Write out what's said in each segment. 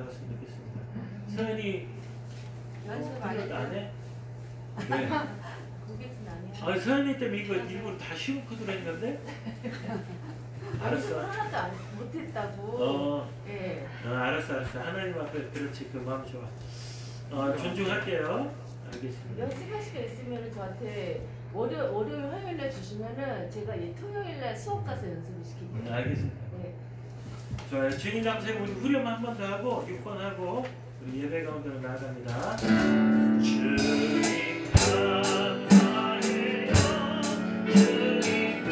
받았으면 좋겠습니다. 서연이 연습 안 해? 안 해? 네. 그게는 안 해. 아, 서연이 때문에 이거 일부러 다 쉬운 코드로 했는데? 알았어. 하나도 안 못했다고. 예. 알았어. 하나님 앞에 그렇지. 그 마음 좋아. 존중할게요. 알겠습니다. 연습하실 게 있으면 저한테 월요일, 화요일날 주시면은 제가 토요일날 수업 가서 연습을 시킬게요. 알겠습니다. 네. 좋아요. 주님 감사해. 우리 후렴 한 번 더 하고 6번 하고 우리 예배 가운데로 나아갑니다. 주님 감사해요. 주님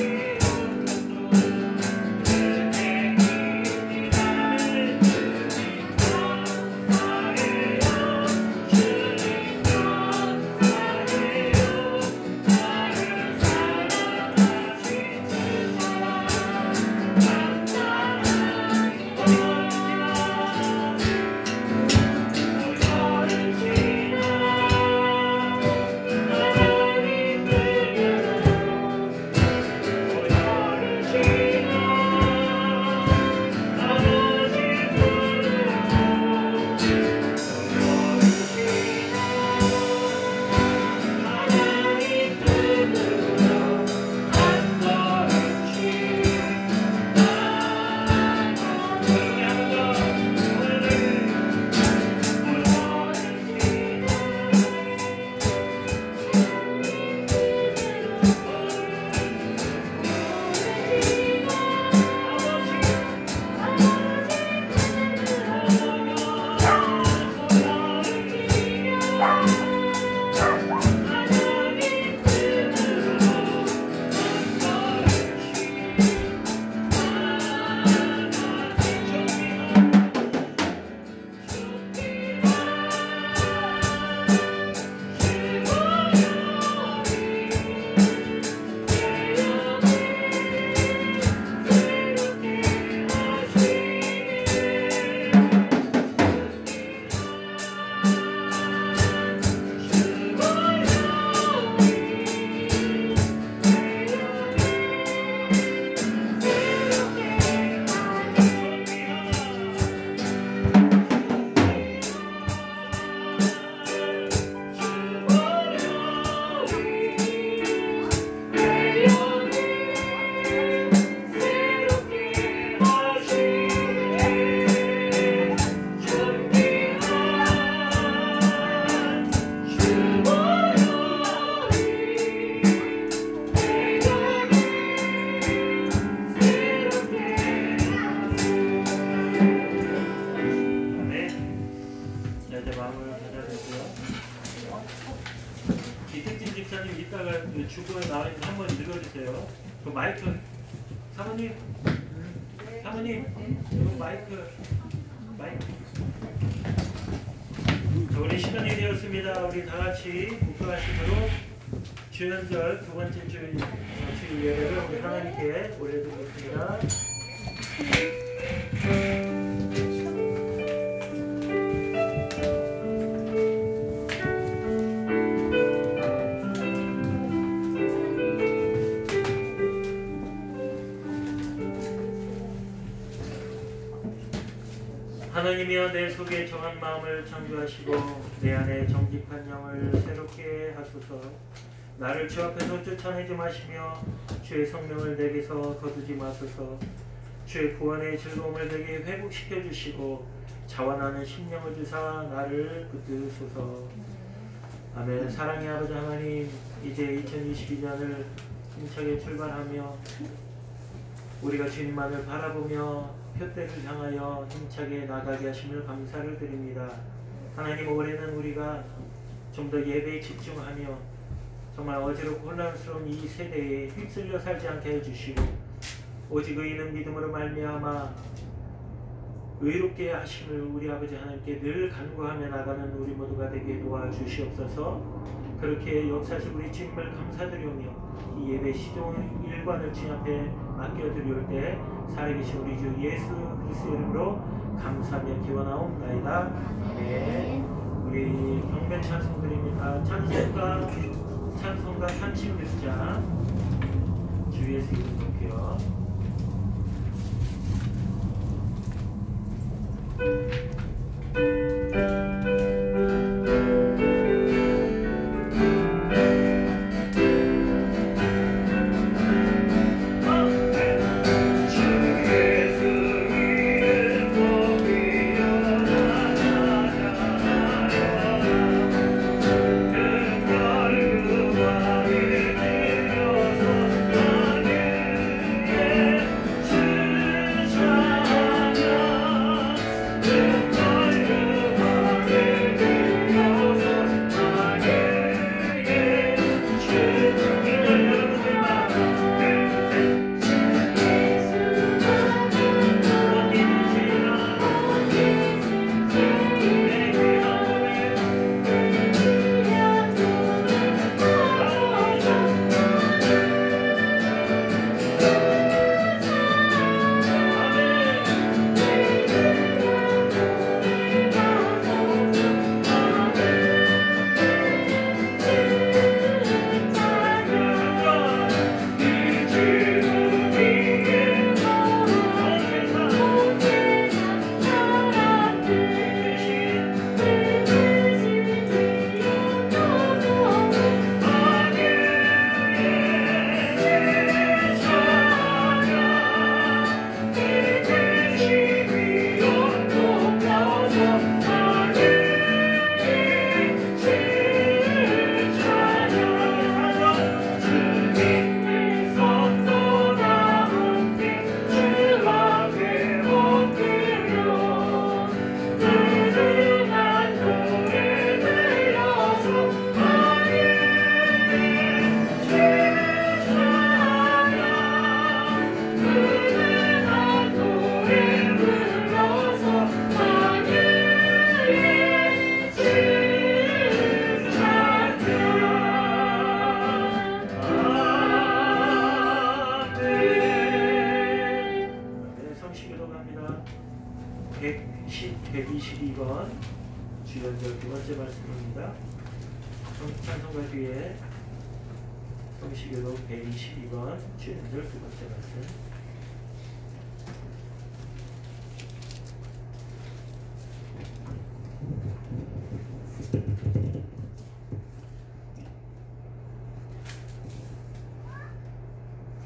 감사해요. 주부에 나와 있는 한번 읽어주세요. 그 마이크 사모님, 사모님, 이거 마이크. 자, 우리 시간이 되었습니다. 우리 다 같이 국가하심으로 주연절 두 번째 주 예배를 우리 하나님께 올려드리겠습니다. 하나님이여 내 속에 정한 마음을 창조하시고 내 안에 정직한 영을 새롭게 하소서. 나를 주 앞에서 쫓아내지 마시며 주의 성령을 내게서 거두지 마소서. 주의 구원의 즐거움을 내게 회복시켜 주시고 자원하는 심령을 주사 나를 붙드소서. 아멘. 사랑의 아버지 하나님, 이제 2022년을 힘차게 출발하며 우리가 주님만을 바라보며 표대를 향하여 힘차게 나가게 하심을 감사를 드립니다. 하나님, 올해는 우리가 좀 더 예배에 집중하며 정말 어지럽고 혼란스러운 이 세대에 휩쓸려 살지 않게 해주시고 오직 의인은 믿음으로 말미암아 의롭게 하심을 우리 아버지 하나님께 늘 간구하며 나가는 우리 모두가 되게 도와주시옵소서. 그렇게 역사하신 우리 주님을 감사드리오며 이 예배 시종 일관을 주님 앞에 맡겨드리올 때 살아계신 우리 주 예수 그리스도 이름으로 감사하며 기원하옵나이다. 네. 우리 경배 찬송 드립니다. 찬송가 36장 주위에서 이름 놓고요. 성시기도 갑니다. 122번 주연절 두 번째 말씀입니다. 찬송가 뒤에 성시기도 122번 주연절 두 번째 말씀.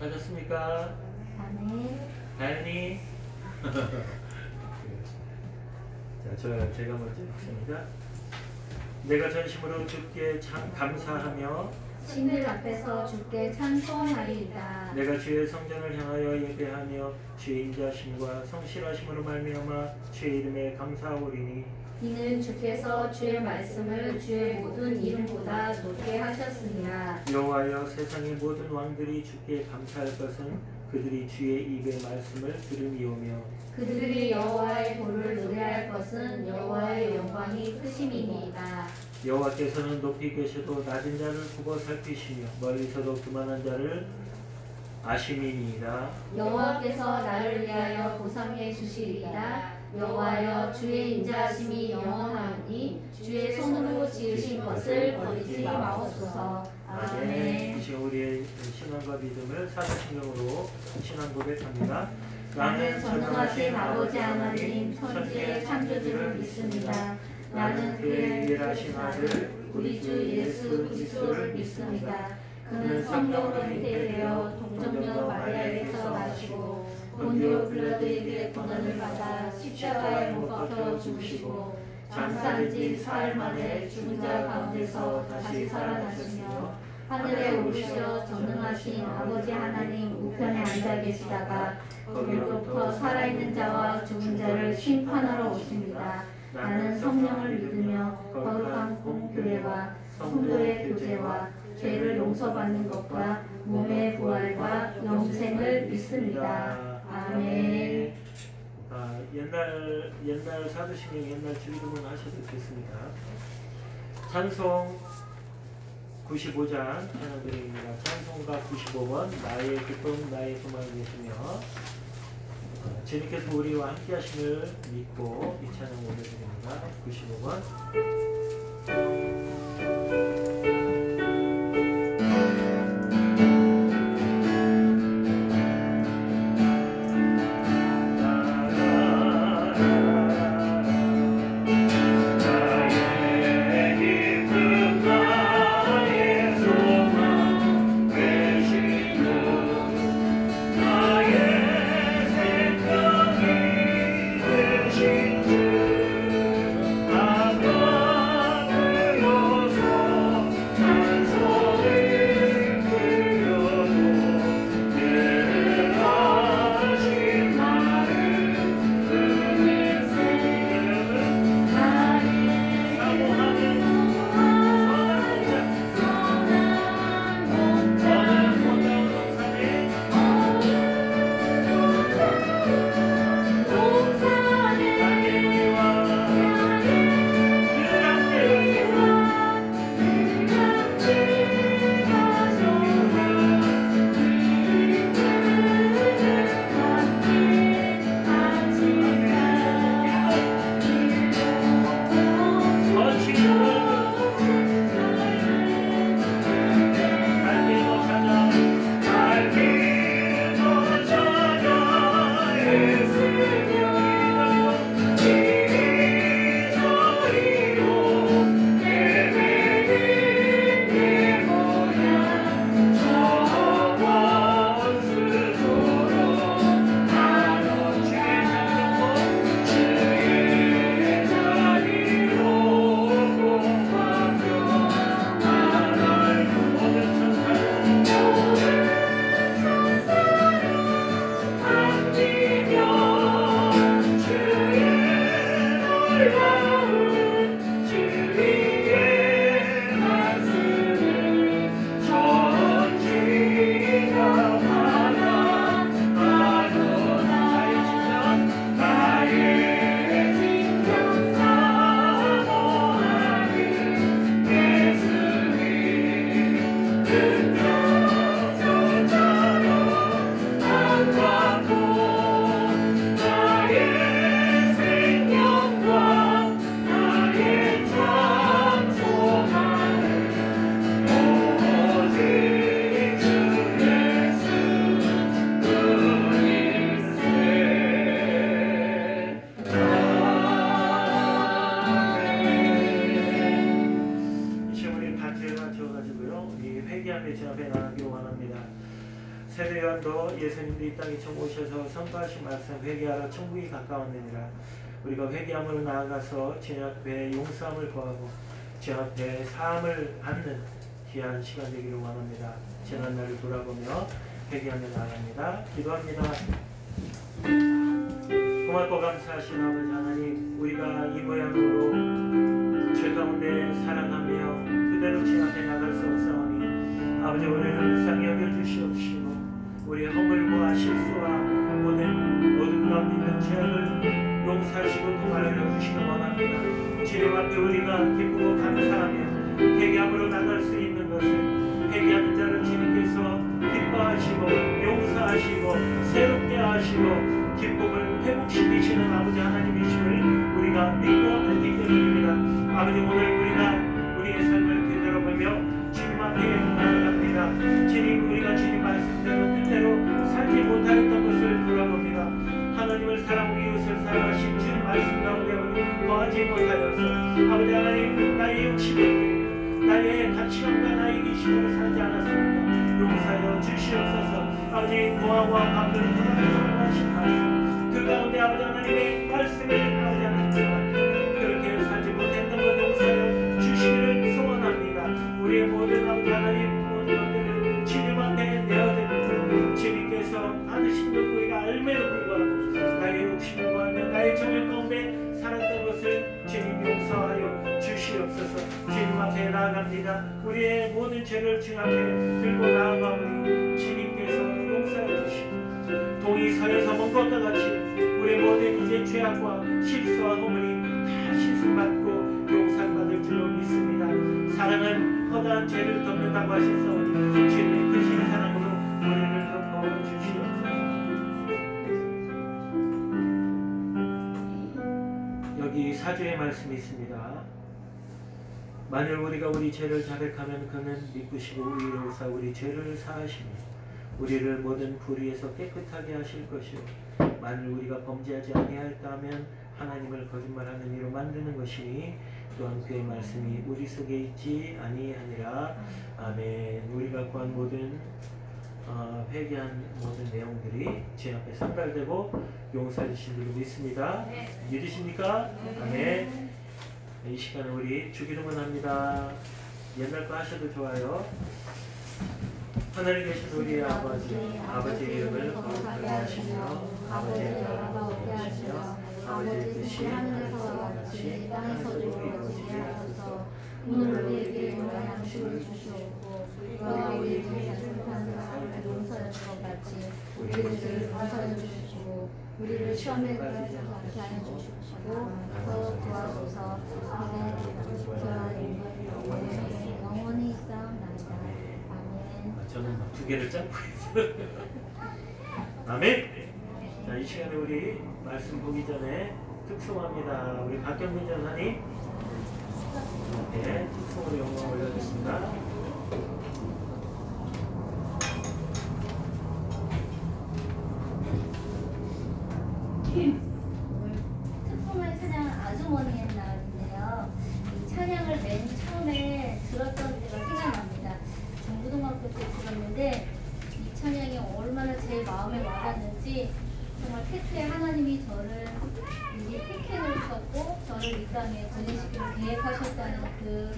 찾았습니까? 다현이? 자, 제가 먼저 읽습니다. 내가 전심으로 주께 감사하며 신들 앞에서 주께 찬송하리이다. 내가 주의 성전을 향하여 예배하며 주의 인자심과 성실하심으로 말미암아 주의 이름에 감사하오리니 이는 주께서 주의 말씀을 주의 모든 이름보다 높게 하셨으니라. 여호와여 세상의 모든 왕들이 주께 감사할 것은 그들이 주의 입의 말씀을 들음이오며 그들이 여호와의 도를 노래할 것은 여호와의 영광이 크심이니이다. 여호와께서는 높이 계셔도 낮은 자를 보고 살피시며 멀리서도 그만한 자를 아심이니이다. 여호와께서 나를 위하여 보상해 주시리이다. 여호와여 주의 인자하심이 영원하오니 주의 손으로 지으신 것을 버리지 마옵소서. 아멘. 이제 우리의 신앙과 믿음을 사도신경으로 신앙 고백합니다. 나는 전능하신 아버지 하나님 천지의 창조주를 믿습니다. 나는 그의 유일하신 아들 우리 주 예수 그리스도를 믿습니다. 그는 성령으로 잉태되어 동정녀 마리아에게서 나시고 본디오 빌라도에게 고난을 받아 십자가에 못 박혀 죽으시고 장사된 지 사흘 만에 죽은 자 가운데서 다시 살아나시며 하늘에 오르셔 전능하신 아버지 하나님 우편에 앉아 계시다가 거기로부터 살아있는 자와 죽은 자를 심판하러 오십니다. 나는 성령을 믿으며 거룩한 공교회와 성도의 교제와 죄를 용서받는 것과 몸의 부활과 영생을 믿습니다. 아멘. 옛날 사도신경 옛날 주기도문 하셔도 좋습니다. 찬송 95장 찬양드립니다. 찬송가 95번 나의 기쁨 나의 소망이 되시며 주님께서 우리와 함께 하심을 믿고 이 찬양 올려드립니다. 95번 앞에 나가기를 원합니다. 세례 요한도 예수님도 이 땅에 처음 오셔서 선포하신 말씀 회개하라 천국이 가까웠느니라. 우리가 회개함으로 나아가서 주님 앞에 용서함을 구하고 주님 앞에 사함을 받는 귀한 시간 되기를 원합니다. 지난 날을 돌아보며 회개하며 나아갑니다. 기도합니다. 고맙고 감사하신 아버지 하나님, 우리가 이 모양으로 죄 가운데 살아가며 그대로 주님 앞에 나갈 수 없사오니 아버지, 우리를 불쌍히 여겨주시옵시고 우리의 허물과 실수와 모든 어둠 가운데 있는 죄악을 용서하시고 도말하여 주시기 원합니다. 주님 앞에 우리가 기쁘고 감사하며 회개함으로 나갈 수 있는 것을 회개하는 자를 주님께서 기뻐하시고 용서하시고 새롭게 하시고 기쁨을 회복시키시는 아버지 하나님이심을 우리가 믿고 알기 때문입니다. 아버지, 오늘 우리가 우리의 삶을 되돌아보며 주님 앞에 나아갑니다. 주님, 우리가 주님 말씀대로 뜻대로 살지 못하였던 것을 돌아봅니다. 하나님을 사랑하고 이웃을 사랑하신 주님 말씀 가운데 우리 거하지 못하여서 아버지 하나님, 나의 욕심을 나의 가치관과 나의 이기심으로 살지 않았습니다. 용서하여 주시옵소서. 아버지, 노아와 바벨을 돌아가신 말씀 그 가운데 아버지 하나님의 말씀을 아버지 하나님 그렇게 살지 못했던 것 용서하여 주시기를 소원합니다. 우리의 모든 아버지 하나님 모든 것들을 주님 앞에 내어드리고 주님께서 받으신 것 우리가 알매로 불구하고 나의 욕심을 구하며 나의 정욕 가운데 살았던 것을 주님 용서하여 주시옵소서. 주님 앞에 나아갑니다. 우리의 모든 죄를 주님 앞에 들고 나아가오니 주님께서 용서해 주시고 동이 서에서 먼 것과 같이 우리의 모든 이제 죄악과 실수와 허물이 다 씻음받고 용서받을 줄로 믿습니다. 사랑은 허다한 죄를 덮는다고 하셨사오니 주님의 크신 사랑으로 우리를 덮어 주시옵소서. 여기 사주의 말씀이 있습니다. 만일 우리가 우리 죄를 자백하면 그는 믿으시고 의로우사 우리 죄를 사하시며 우리를 모든 불의에서 깨끗하게 하실 것이요 만일 우리가 범죄하지 아니하였다면 하나님을 거짓말하는 이로 만드는 것이니 또한 그의 말씀이 우리 속에 있지 아니하니라. 아멘. 우리가 구한 모든 회개한 모든 내용들이 제 앞에 상달되고 용서해 주신 줄로 믿습니다. 믿으십니까? 아멘. 이 시간에 우리 주기도문 합니다. 옛날 거 하셔도 좋아요. 하늘에 계신 우리 아버지의 이름을 거룩하게 하시며 아버지의 나라가 오게 하시며 아버지의 뜻이 하늘에서와 같이 땅에서도 이루어지게 하소서. 오늘 우리에게 일용할 양식을 주시옵고 우리가 우리에게 잘못한 사람을 용서해 준 것 같이 우리의 죄를 용서해 주시고 우리를 시험에 들지 않게 하여 주시고 또 구하소서. 아멘. 영원히 있사옵나이다. 아멘. 저는 두 개를 짧고 있어요. 아멘. 자, 이 시간에 우리 말씀 보기 전에 특송합니다. 우리 박경민 전사님 네, 특송으로 영광 올려드립니다. 특송의 찬양은 아주머니의 날인데요. 이 찬양을 맨 처음에 들었던 때가 생각납니다. 정부동학교 때 들었는데 이 찬양이 얼마나 제 마음에 와닿는지 정말 태초에 하나님이 저를 이제 택해 놓으셨고 저를 이 땅에 보내시기로 계획하셨다는 그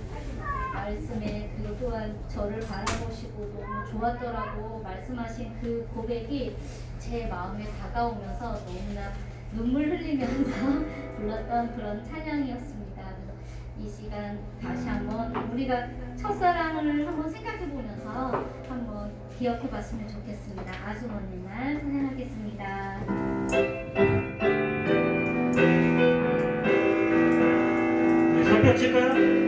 말씀에 그리고 또한 저를 바라보시고 너무 좋았더라고 말씀하신 그 고백이 제 마음에 다가오면서 너무나 눈물 흘리면서 불렀던 그런 찬양이었습니다. 이 시간 다시 한번 우리가 첫사랑을 한번 생각해 보면서 한번 기억해 봤으면 좋겠습니다. 아주머니 날 찬양하겠습니다. 네, 손뼉 칠까요?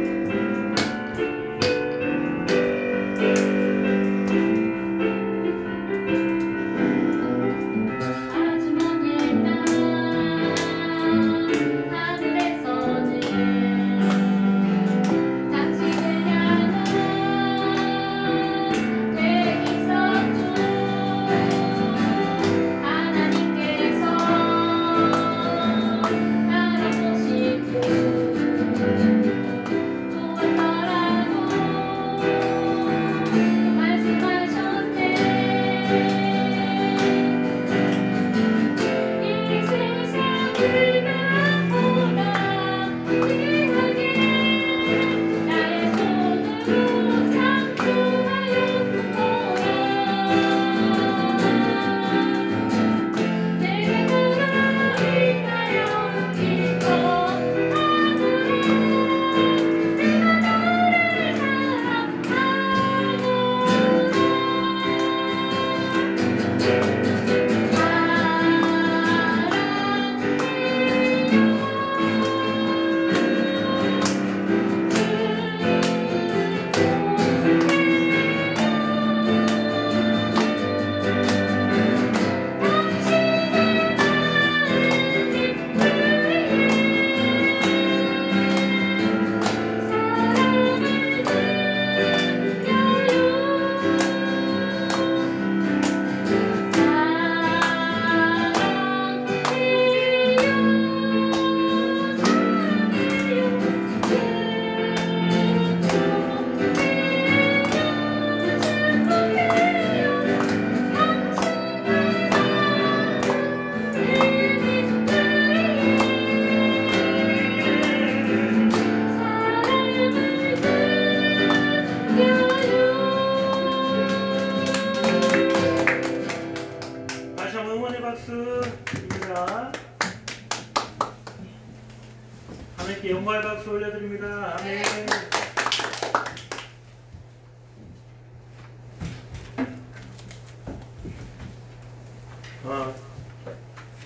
정말 박수 올려드립니다. 아멘.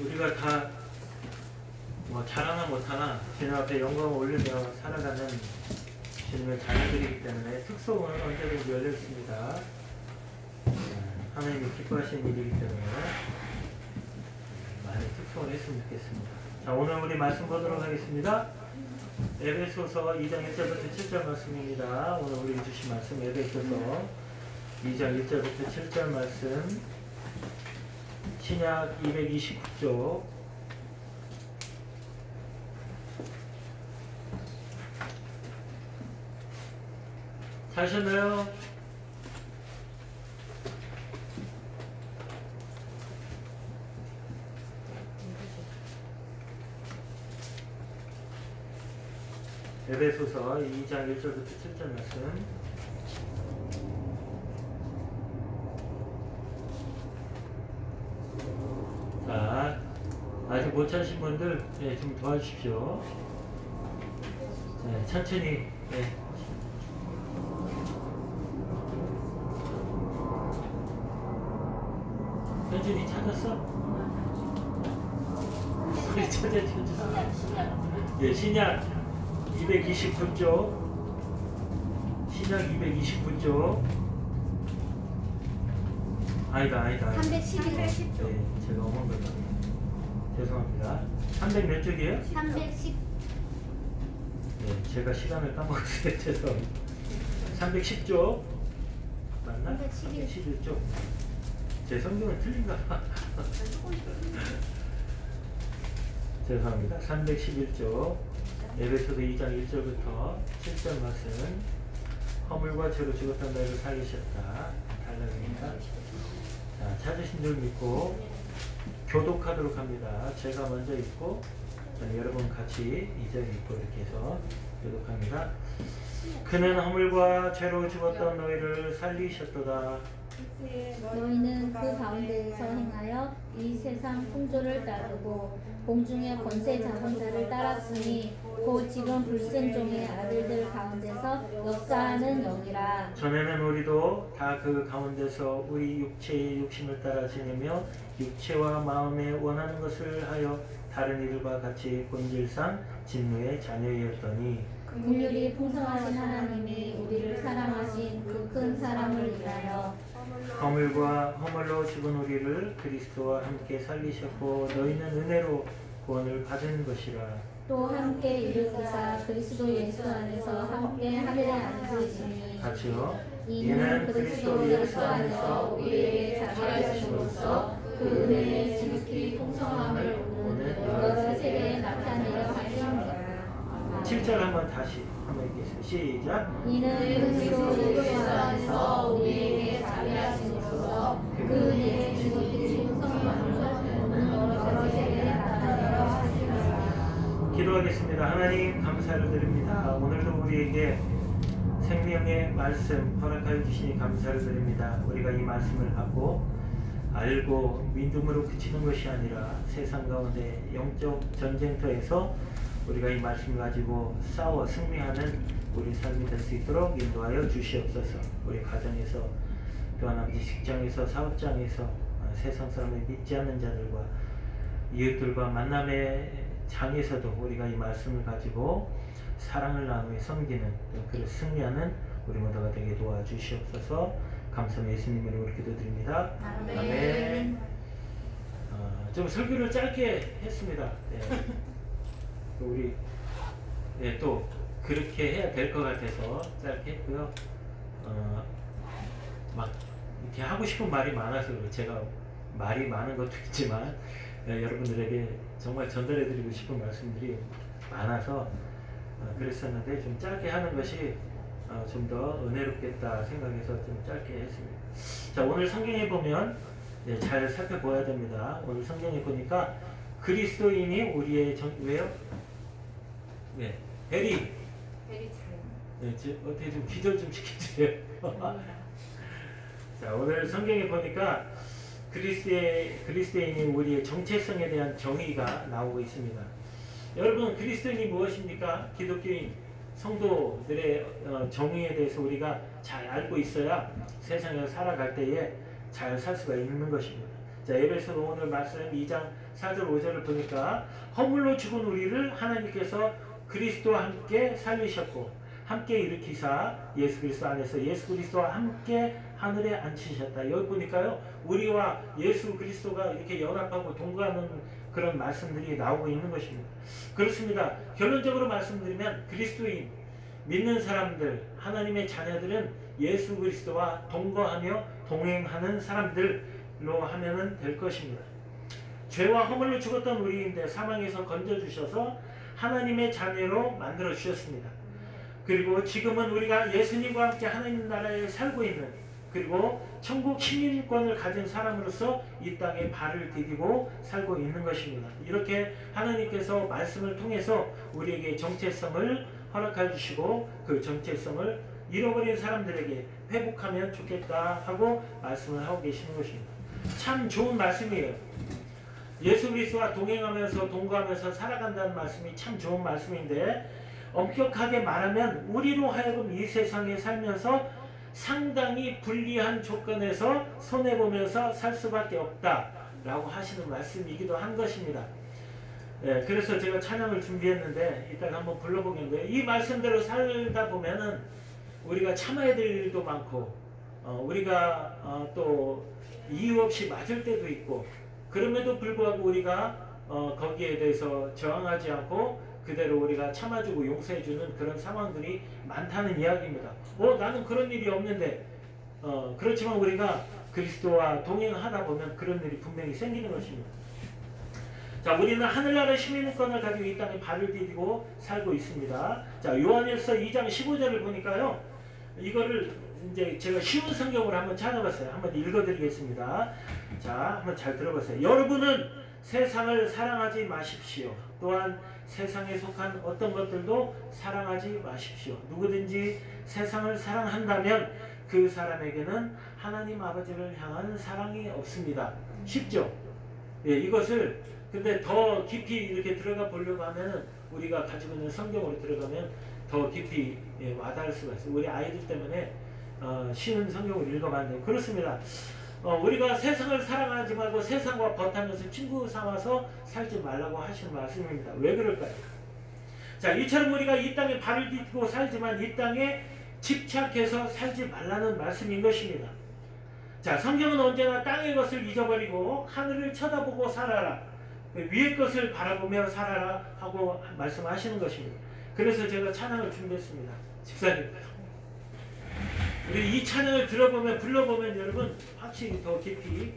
우리가 다 뭐 잘하나 못하나 주님 앞에 영광을 올리며 살아가는 주님의 자녀들이기 때문에 특송은 언제든지 열려 있습니다. 하나님이 기뻐하시는 일이기 때문에 많이 특송을 했으면 좋겠습니다. 자, 오늘 우리 말씀 보도록 하겠습니다. 에베소서 2장 1절부터 7절 말씀입니다. 오늘 우리 주신 말씀 에베소서 2장 1절부터 7절 말씀, 신약 229쪽 하셨나요? 에베소서 2장 1절부터 7절 말씀. 자, 아직 못 찾으신 분들 좀 도와주십시오. 천천히. 현준이 찾았어? 그래, 찾았어. 신약 229쪽. 신약 229쪽. 아니다. 311. 네, 제가 어머니 거다. 죄송합니다. 300 몇 쪽이에요? 310. 네, 제가 시간을 까먹었어요. 죄송합니다. 310쪽. 맞나? 311쪽. 제 성경은 틀린가? 죄송합니다. 311쪽 에베소서 2장 1절부터 7절 말씀. 허물과 죄로 죽었던 너희를 살리셨다. 달라입니다. 자, 찾으신 줄 믿고 교독하도록 합니다. 제가 먼저 읽고 여러분 같이 2절 읽고 이렇게 해서 교독합니다. 그는 허물과 죄로 죽었던 너희를 살리셨도다. 너희는 그 가운데에서 행하여 이 세상 풍조를 따르고 공중의 권세 잡은 자를 따랐으니 곧 지금 불순종의 아들들 가운데서 역사하는 영이라. 전에는 우리도 다 그 가운데서 우리 육체의 욕심을 따라 지내며 육체와 마음에 원하는 것을 하여 다른 이들과 같이 본질상 진노의 자녀였더니 긍휼이 풍성하신 하나님이 우리를 사랑하신 그 큰 사랑을 인하여 허물로 죽은 우리를 그리스도와 함께 살리셨고 너희는 은혜로 구원을 받은 것이라. 또 함께 일으키사 그리스도 예수 안에서 함께 하늘에 앉으시니 같이요. 이는 그리스도 예수 안에서 우리에게 자비하심으로써 그 은혜의 지극히 풍성함을 오늘 여러 세대에 나타내려 하십니다. 7절 한번 다시 한번 읽겠습니다. 시작. 이는 그리스도 예수 안에서 우리에게 자비하심으로써 그 은혜의 지극히 풍성함을 오늘 여러 세대에 나타내려 하십니다. 기도하겠습니다. 하나님 감사를 드립니다. 오늘도 우리에게 생명의 말씀 허락하여 주시니 감사를 드립니다. 우리가 이 말씀을 받고 알고 믿음으로 그치는 것이 아니라 세상 가운데 영적 전쟁터에서 우리가 이 말씀을 가지고 싸워 승리하는 우리 삶이 될 수 있도록 인도하여 주시옵소서. 우리 가정에서 또한 아버지 직장에서 사업장에서 세상 사람을 믿지 않는 자들과 이웃들과 만남의 장에서도 우리가 이 말씀을 가지고 사랑을 나누며 섬기는 그런 승리하는 우리 모두가 되게 도와주시옵소서. 감사합니다. 예수님 이름으로 기도드립니다. 아멘. 좀 설교를 짧게 했습니다. 우리 또 그렇게 해야 될 것 같아서 짧게 했고요. 막 이렇게 하고 싶은 말이 많아서 제가 말이 많은 것도 있지만 여러분들에게 정말 전달해드리고 싶은 말씀들이 많아서 그랬었는데 좀 짧게 하는 것이 좀 더 은혜롭겠다 생각해서 좀 짧게 했습니다. 자, 오늘 성경에 보면 잘 살펴보아야 됩니다. 오늘 성경에 보니까 그리스도인이 우리의 왜요? 네, 베리 어떻게 좀 기절 좀 시켜주세요. 자, 오늘 성경에 보니까 그리스도인이 우리의 정체성에 대한 정의가 나오고 있습니다. 여러분, 그리스도인이 무엇입니까? 기독교인 성도들의 정의에 대해서 우리가 잘 알고 있어야 세상에 살아갈 때에 잘 살 수가 있는 것입니다. 자, 에베소서 오늘 말씀 2장 4절 5절을 보니까 허물로 죽은 우리를 하나님께서 그리스도와 함께 살리셨고 함께 일으키사 예수 그리스도 안에서 예수 그리스도와 함께 하늘에 앉히셨다. 여기 보니까요, 우리와 예수 그리스도가 이렇게 연합하고 동거하는 그런 말씀들이 나오고 있는 것입니다. 그렇습니다. 결론적으로 말씀드리면 그리스도인 믿는 사람들, 하나님의 자녀들은 예수 그리스도와 동거하며 동행하는 사람들로 하면 될 것입니다. 죄와 허물로 죽었던 우리인데 사망에서 건져주셔서 하나님의 자녀로 만들어 주셨습니다. 그리고 지금은 우리가 예수님과 함께 하나님 나라에 살고 있는, 그리고 천국 시민권을 가진 사람으로서 이 땅에 발을 디디고 살고 있는 것입니다. 이렇게 하나님께서 말씀을 통해서 우리에게 정체성을 허락해 주시고 그 정체성을 잃어버린 사람들에게 회복하면 좋겠다 하고 말씀을 하고 계시는 것입니다. 참 좋은 말씀이에요. 예수 그리스도와 동행하면서 동거하면서 살아간다는 말씀이 참 좋은 말씀인데, 엄격하게 말하면 우리로 하여금 이 세상에 살면서 상당히 불리한 조건에서 손해보면서 살 수밖에 없다라고 하시는 말씀이기도 한 것입니다. 예, 그래서 제가 찬양을 준비했는데 이따가 한번 불러보겠는데, 이 말씀대로 살다 보면은 우리가 참아야 될 일도 많고 우리가 또 이유 없이 맞을 때도 있고, 그럼에도 불구하고 우리가 거기에 대해서 저항하지 않고 그대로 우리가 참아주고 용서해주는 그런 상황들이 많다는 이야기입니다. 나는 그런 일이 없는데, 그렇지만 우리가 그리스도와 동행하다 보면 그런 일이 분명히 생기는 것입니다. 자, 우리는 하늘나라 시민권을 가지고 이 땅에 발을 디디고 살고 있습니다. 자, 요한일서 2장 15절을 보니까요, 이거를 이제 제가 쉬운 성경으로 한번 찾아봤어요. 한번 읽어드리겠습니다. 자, 한번 잘 들어보세요. 여러분은 세상을 사랑하지 마십시오. 또한 세상에 속한 어떤 것들도 사랑하지 마십시오. 누구든지 세상을 사랑한다면 그 사람에게는 하나님 아버지를 향한 사랑이 없습니다. 쉽죠? 예, 이것을 근데 더 깊이 이렇게 들어가 보려고 하면은 우리가 가지고 있는 성경으로 들어가면 더 깊이 와닿을 수가 있어요. 우리 아이들 때문에 쉬운 성경을 읽어봤는데 그렇습니다. 우리가 세상을 사랑하지 말고 세상과 벗하면서 친구 삼아서 살지 말라고 하시는 말씀입니다. 왜 그럴까요? 자, 이처럼 우리가 이 땅에 발을 딛고 살지만 이 땅에 집착해서 살지 말라는 말씀인 것입니다. 자, 성경은 언제나 땅의 것을 잊어버리고 하늘을 쳐다보고 살아라, 위의 것을 바라보며 살아라 하고 말씀하시는 것입니다. 그래서 제가 찬양을 준비했습니다. 집사님, 우리 이 찬양을 들어보면 불러보면 여러분 확실히 더 깊이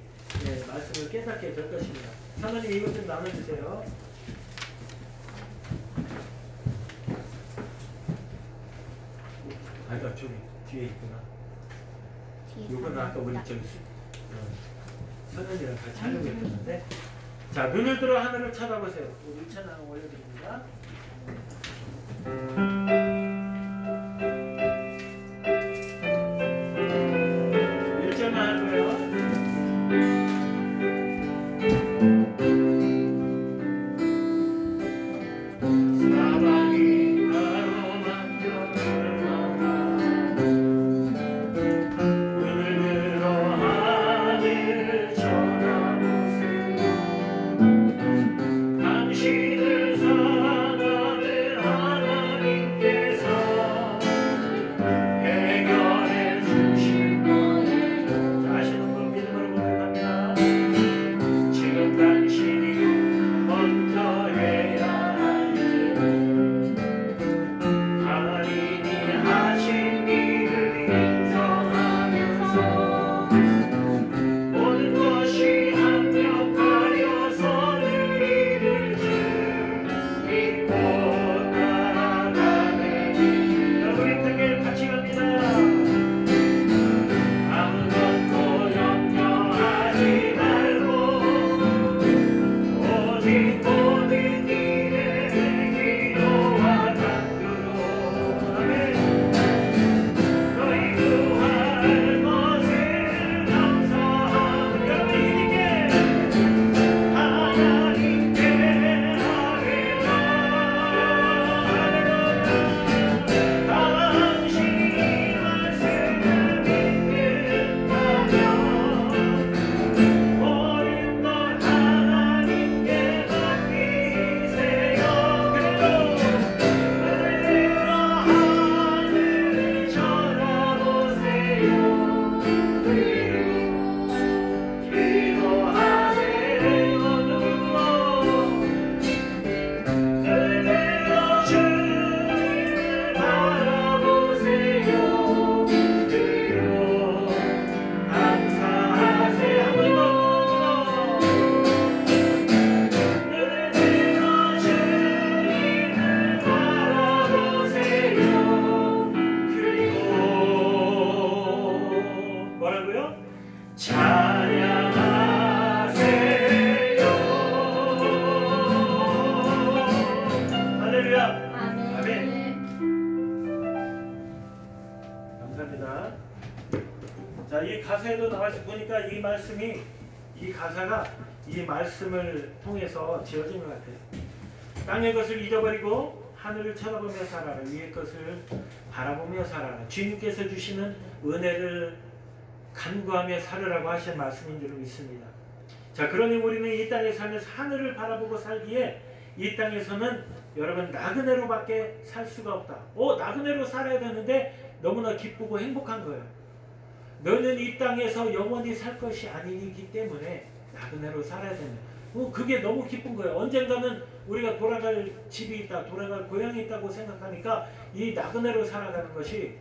말씀을 깨닫게 될 것입니다. 사모님 이것 좀 나눠주세요. 아니다, 저기 뒤에 있구나. 이거는 아까 우리 저기 선현이랑 같이 하려고 했었는데, 자, 눈을 들어 하늘을 쳐다보세요. 우리 찬양 올려드립니다. 1절만 하고요. 사랑이 가로막혀 들어가 눈을 들어 하늘을 쳐다보세요. 당신을 사랑하네 이 가사에도 나와서 보니까 이 말씀이, 이 가사가 이 말씀을 통해서 지어진 것 같아요. 땅의 것을 잊어버리고 하늘을 쳐다보며 살아라. 위의 것을 바라보며 살아라. 주님께서 주시는 은혜를 간구하며 살으라고 하신 말씀인 줄 믿습니다. 자, 그러니 우리는 이 땅에 살면서 하늘을 바라보고 살기에 이 땅에서는 여러분 나그네로밖에 살 수가 없다. 나그네로 살아야 되는데 너무나 기쁘고 행복한 거예요. 너는 이 땅에서 영원히 살 것이 아니기 때문에 나그네로 살아야 된다. 그게 너무 기쁜 거예요. 언젠가는 우리가 돌아갈 집이 있다, 돌아갈 고향이 있다고 생각하니까 이 나그네로 살아가는 것이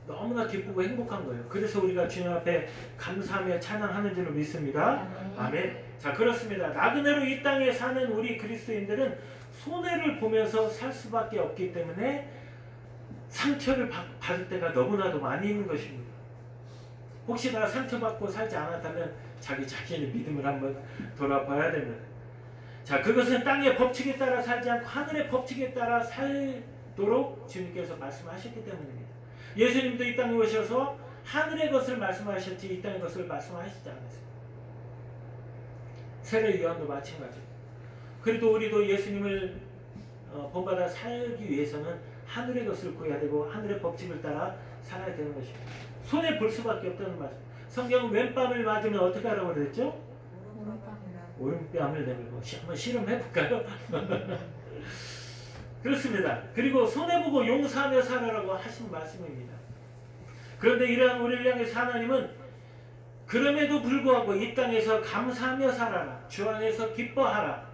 너무나 기쁘고 행복한 거예요. 그래서 우리가 주님 앞에 감사하며 찬양하는 줄로 믿습니다. 아멘. 자, 그렇습니다. 나그네로 이 땅에 사는 우리 그리스도인들은 손해를 보면서 살 수밖에 없기 때문에 상처를 받을 때가 너무나도 많이 있는 것입니다. 혹시 나 상처받고 살지 않았다면 자기 자신의 믿음을 한번 돌아봐야 됩니다. 자, 그것은 땅의 법칙에 따라 살지 않고 하늘의 법칙에 따라 살도록 주님께서 말씀하셨기 때문입니다. 예수님도 이 땅에 오셔서 하늘의 것을 말씀하셨지 이 땅의 것을 말씀하시지 않았어요. 세례 요한도 마찬가지예요. 그래도 우리도 예수님을 본받아 살기 위해서는 하늘의 것을 구해야 되고 하늘의 법칙을 따라 살아야 되는 것입니다. 손해 볼 수밖에 없다는 말씀. 성경은 왼뺨을 맞으면 어떻게 하라고 그랬죠? 오른뺨을 내밀고. 한번 실험해볼까요? 그렇습니다. 그리고 손해보고 용서하며 살아라고 하신 말씀입니다. 그런데 이러한 우리를 향해서 하나님은 그럼에도 불구하고 이 땅에서 감사하며 살아라. 주 안에서 기뻐하라.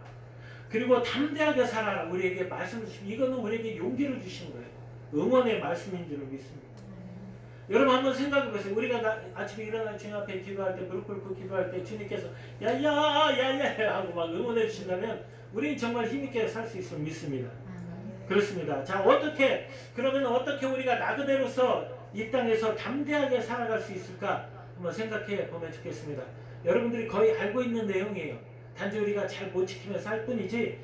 그리고 담대하게 살아라. 우리에게 말씀을 주시면 이거는 우리에게 용기를 주신 거예요. 응원의 말씀인 줄 믿습니다. 여러분 한번 생각해 보세요. 우리가 아침에 일어나 주님 앞에 기도할 때, 무릎 꿇고 기도할 때 주님께서 야야 하고 막 응원해 주신다면 우리는 정말 힘있게 살 수 있음을 믿습니다. 그렇습니다. 자, 그러면 어떻게 우리가 나그네로서 이 땅에서 담대하게 살아갈 수 있을까 한번 생각해 보면 좋겠습니다. 여러분들이 거의 알고 있는 내용이에요. 단지 우리가 잘 못 지키며 살 뿐이지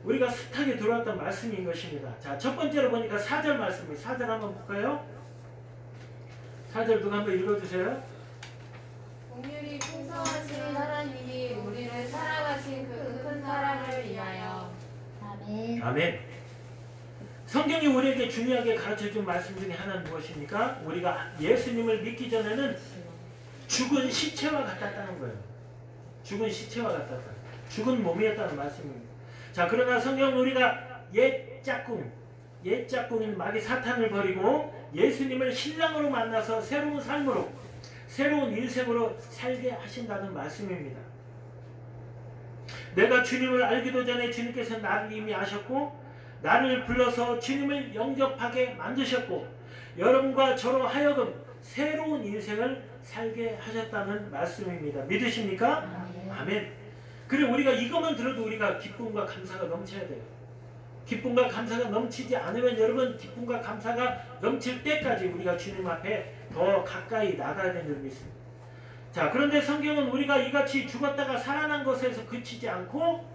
우리가 숱하게 들어왔던 말씀인 것입니다. 자, 첫 번째로 보니까 4절 말씀입니다. 4절 한번 볼까요? 4절 누가 한번 읽어주세요. 긍휼이 풍성하신 하나님이 우리를 사랑하신 그 큰 사랑을 위하여. 아멘. 아멘. 성경이 우리에게 중요하게 가르쳐준 말씀 중에 하나는 무엇입니까? 우리가 예수님을 믿기 전에는 죽은 시체와 같았다는 거예요. 죽은 시체와 같았다. 죽은 몸이었다는 말씀입니다. 자, 그러나 성경은 우리가 옛 짝꿍인 마귀 사탄을 버리고 예수님을 신랑으로 만나서 새로운 삶으로, 새로운 인생으로 살게 하신다는 말씀입니다. 내가 주님을 알기도 전에 주님께서 나를 이미 아셨고 나를 불러서 주님을 영접하게 만드셨고 여러분과 저로 하여금 새로운 인생을 살게 하셨다는 말씀입니다. 믿으십니까? 아멘. 그리고 우리가 이것만 들어도 우리가 기쁨과 감사가 넘쳐야 돼요. 기쁨과 감사가 넘치지 않으면 여러분 기쁨과 감사가 넘칠 때까지 우리가 주님 앞에 더 가까이 나가야 되는 줄 믿습니다. 자, 그런데 성경은 우리가 이같이 죽었다가 살아난 것에서 그치지 않고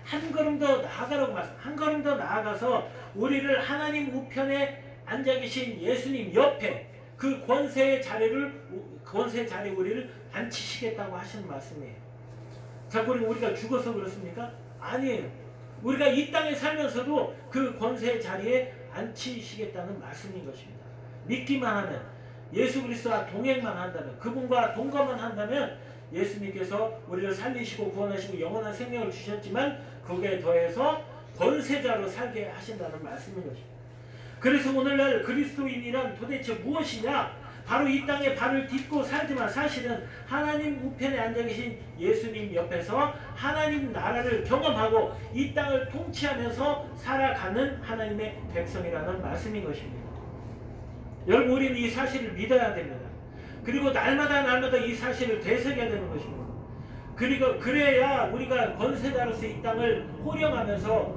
한 걸음 더 나아가라고 말씀. 한 걸음 더 나아가서 우리를 하나님 우편에 앉아 계신 예수님 옆에 그 권세의 자리에 우리를 앉히시겠다고 하시는 말씀이에요. 자, 그럼 우리가 죽어서 그렇습니까? 아니에요. 우리가 이 땅에 살면서도 그 권세의 자리에 앉히시겠다는 말씀인 것입니다. 믿기만 하면, 예수 그리스도와 동행만 한다면, 그분과 동거만 한다면 예수님께서 우리를 살리시고 구원하시고 영원한 생명을 주셨지만 거기에 더해서 권세자로 살게 하신다는 말씀인 것입니다. 그래서 오늘날 그리스도인이란 도대체 무엇이냐? 바로 이 땅에 발을 딛고 살지만 사실은 하나님 우편에 앉아 계신 예수님 옆에서 하나님 나라를 경험하고 이 땅을 통치하면서 살아가는 하나님의 백성이라는 말씀인 것입니다. 여러분, 우리는 이 사실을 믿어야 됩니다. 그리고 날마다 이 사실을 되새겨야 되는 것입니다. 그리고 그래야 우리가 권세자로서 이 땅을 호령하면서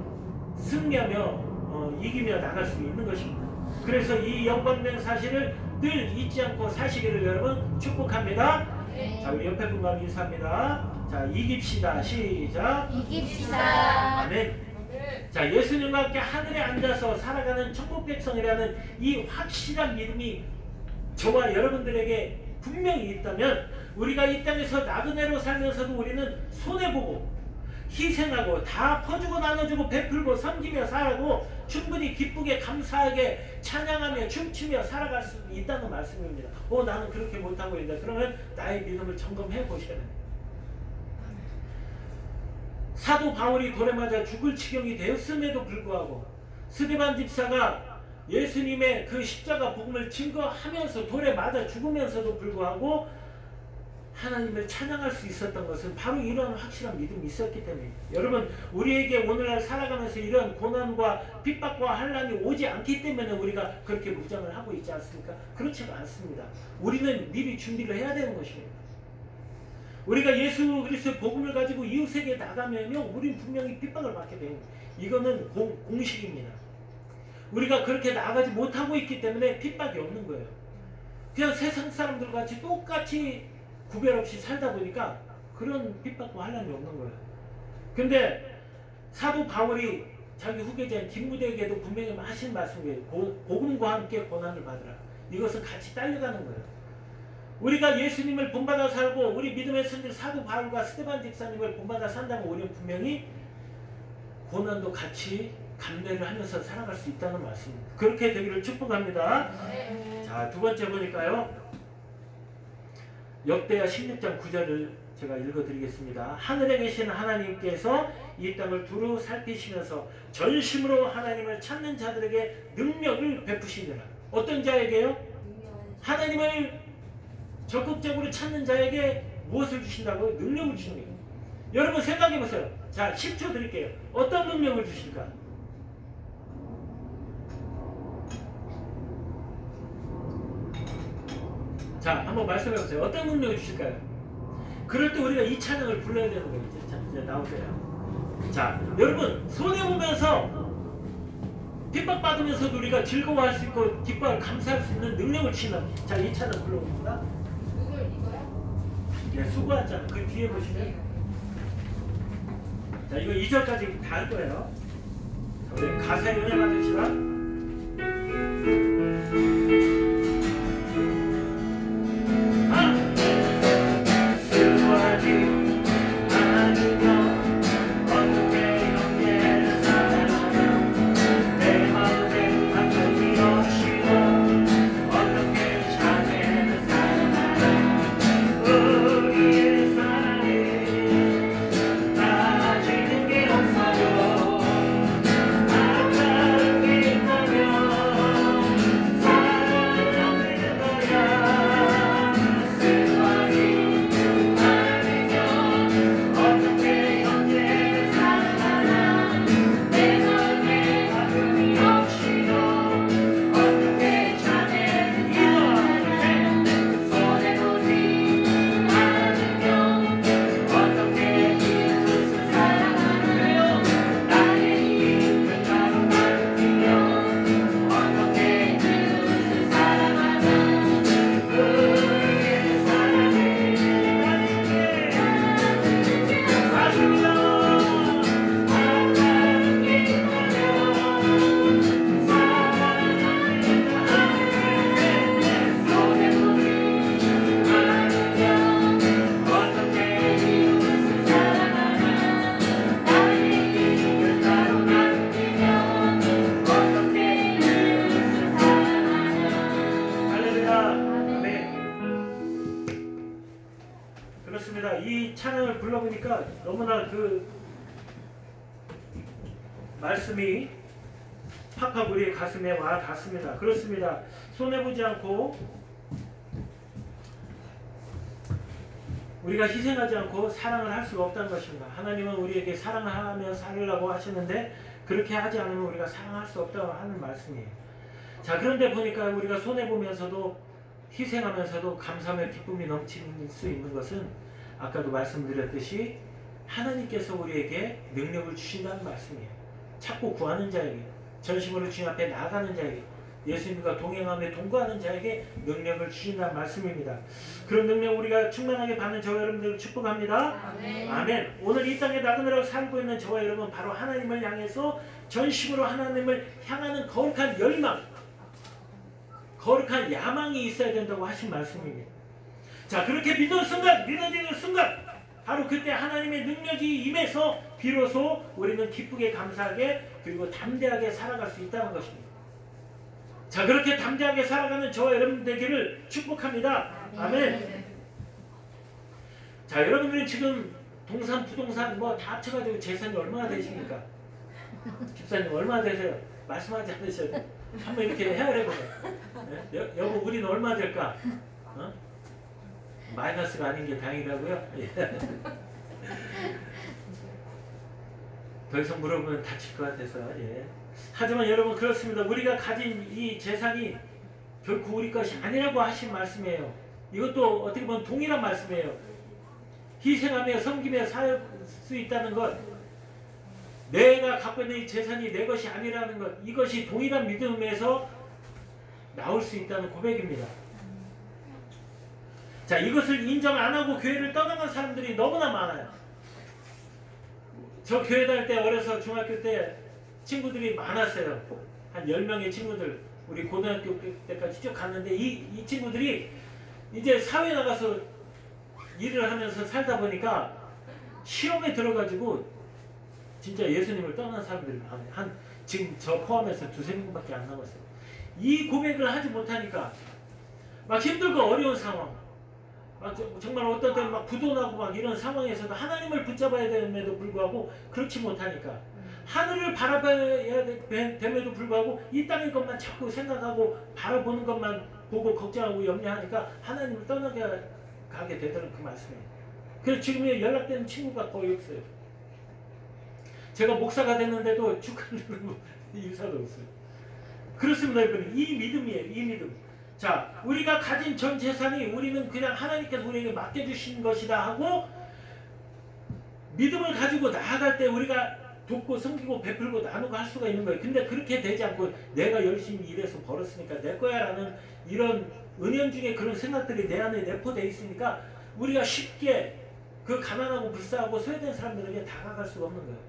승리하며 이기며 나갈 수 있는 것입니다. 그래서 이 영광된 사실을 늘 잊지 않고 사시기를 여러분 축복합니다. 네. 자, 우리 옆에 분과 인사합니다. 자, 이깁시다. 시작. 이깁시다. 아멘. 자, 예수님과 함께 하늘에 앉아서 살아가는 천국 백성이라는 이 확실한 믿음이 저와 여러분들에게 분명히 있다면 우리가 이 땅에서 나그네로 살면서도 우리는 손해보고 희생하고 다 퍼주고 나눠주고 베풀고 섬기며 살아도 충분히 기쁘게 감사하게 찬양하며 춤추며 살아갈 수 있다는 말씀입니다. 나는 그렇게 못하고 있는데 그러면 나의 믿음을 점검해 보셔야 됩니다. 사도 바울이 돌에 맞아 죽을 지경이 되었음에도 불구하고 스데반 집사가 예수님의 그 십자가 복음을 증거하면서 돌에 맞아 죽으면서도 불구하고 하나님을 찬양할 수 있었던 것은 바로 이런 확실한 믿음이 있었기 때문입니다. 여러분, 우리에게 오늘날 살아가면서 이런 고난과 핍박과 환난이 오지 않기 때문에 우리가 그렇게 무장을 하고 있지 않습니까? 그렇지가 않습니다. 우리는 미리 준비를 해야 되는 것입니다. 우리가 예수 그리스도의 복음을 가지고 이웃에게 나가면요, 우리는 분명히 핍박을 받게 됩니다. 이거는 공식입니다. 우리가 그렇게 나가지 못하고 있기 때문에 핍박이 없는 거예요. 그냥 세상 사람들 같이 똑같이 구별 없이 살다 보니까 그런 핍박과 환난이 없는 거예요. 근데 사도 바울이 자기 후계자인 디모데에게도 분명히 하신 말씀이에요. 복음과 함께 고난을 받으라. 이것은 같이 딸려가는 거예요. 우리가 예수님을 본받아 살고 우리 믿음의 선질 사도 바울과 스데반 집사님을 본받아 산다면 우리는 분명히 고난도 같이 감내를 하면서 살아갈 수 있다는 말씀입니다. 그렇게 되기를 축복합니다. 자, 두 번째 보니까요, 역대하 16장 9절을 제가 읽어드리겠습니다. 하늘에 계신 하나님께서 이 땅을 두루 살피시면서 전심으로 하나님을 찾는 자들에게 능력을 베푸시니라. 어떤 자에게요? 하나님을 적극적으로 찾는 자에게 무엇을 주신다고요? 능력을 주시는 거예요. 여러분 생각해 보세요. 자, 10초 드릴게요. 어떤 능력을 주실까? 자, 한번 말씀해 보세요. 어떤 능력을 주실까요? 그럴 때 우리가 이 찬양을 불러야 되는 거예요. 이제 나오세요. 자, 여러분 손해보면서 핍박받으면서도 우리가 즐거워할 수 있고 기뻐할 감사할 수 있는 능력을 주시는, 자, 이 찬양 불러봅니다. 네, 수고하잖아. 그 뒤에 보시면, 자, 이거 2절까지 다 할 거예요. 우리 가사에 은혜 받읍시다. 이 찬양을 불러보니까 너무나 그 말씀이 팍팍 우리의 가슴에 와 닿습니다. 그렇습니다. 손해보지 않고 우리가 희생하지 않고 사랑을 할 수가 없다는 것입니다. 하나님은 우리에게 사랑하며 살으라고 하시는데 그렇게 하지 않으면 우리가 사랑할 수 없다고 하는 말씀이에요. 자, 그런데 보니까 우리가 손해보면서도 희생하면서도 감사하며 기쁨이 넘칠 수 있는 것은 아까도 말씀드렸듯이 하나님께서 우리에게 능력을 주신다는 말씀이에요. 찾고 구하는 자에게, 전심으로 주님 앞에 나가는 자에게, 예수님과 동행하며 동거하는 자에게 능력을 주신다는 말씀입니다. 그런 능력 우리가 충만하게 받는 저와 여러분들을 축복합니다. 아멘. 아멘. 오늘 이 땅에 나그네로 살고 있는 저와 여러분, 바로 하나님을 향해서 전심으로 하나님을 향하는 거룩한 열망, 거룩한 야망이 있어야 된다고 하신 말씀입니다. 자, 그렇게 믿어지는 순간 바로 그때 하나님의 능력이 임해서 비로소 우리는 기쁘게 감사하게 그리고 담대하게 살아갈 수 있다는 것입니다. 자, 그렇게 담대하게 살아가는 저와 여러분 되기를 축복합니다. 아멘. 자, 여러분들이 지금 동산, 부동산 뭐 다 합쳐가지고 재산이 얼마나 되십니까? 집사님 얼마나 되세요? 말씀하지 않으셔도 한번 이렇게 헤아려보세요. 네? 여보, 우리는 얼마 될까? 어? 마이너스가 아닌 게 다행이라고요? 더 이상 물어보면 다칠 것 같아서. 예. 하지만 여러분 그렇습니다. 우리가 가진 이 재산이 결코 우리 것이 아니라고 하신 말씀이에요. 이것도 어떻게 보면 동일한 말씀이에요. 희생하며 섬기며 살 수 있다는 것, 내가 갖고 있는 이 재산이 내 것이 아니라는 것, 이것이 동일한 믿음에서 나올 수 있다는 고백입니다. 자, 이것을 인정 안 하고 교회를 떠나간 사람들이 너무나 많아요. 저 교회 다닐 때 어려서 중학교 때 친구들이 많았어요. 한 10명의 친구들, 우리 고등학교 때까지 쭉 갔는데 이 친구들이 이제 사회에 나가서 일을 하면서 살다 보니까 시험에 들어가지고 진짜 예수님을 떠난 사람들이 많아요. 지금 저 포함해서 2~3명밖에 안 남았어요. 이 고백을 하지 못하니까 막 힘들고 어려운 상황, 막 정말 어떤 때는 막 부도나고 막 이런 상황에서도 하나님을 붙잡아야 됨에도 불구하고 그렇지 못하니까, 하늘을 바라봐야 됨에도 불구하고 이 땅의 것만 자꾸 생각하고 바라보는 것만 보고 걱정하고 염려하니까 하나님을 떠나게 되더라는 그 말씀이에요. 그래서 지금 연락되는 친구가 거의 없어요. 제가 목사가 됐는데도 축하를 누르고 인사도 없어요. 그렇습니다, 여러분. 이 믿음이에요. 이 믿음. 자, 우리가 가진 전 재산이 우리는 그냥 하나님께서 우리에게 맡겨주신 것이다 하고 믿음을 가지고 나아갈 때 우리가 돕고 섬기고 베풀고 나누고 할 수가 있는 거예요. 근데 그렇게 되지 않고 내가 열심히 일해서 벌었으니까 내 거야 라는 이런 은연중에 그런 생각들이 내 안에 내포되어 있으니까 우리가 쉽게 그 가난하고 불쌍하고 소외된 사람들에게 다가갈 수가 없는 거예요.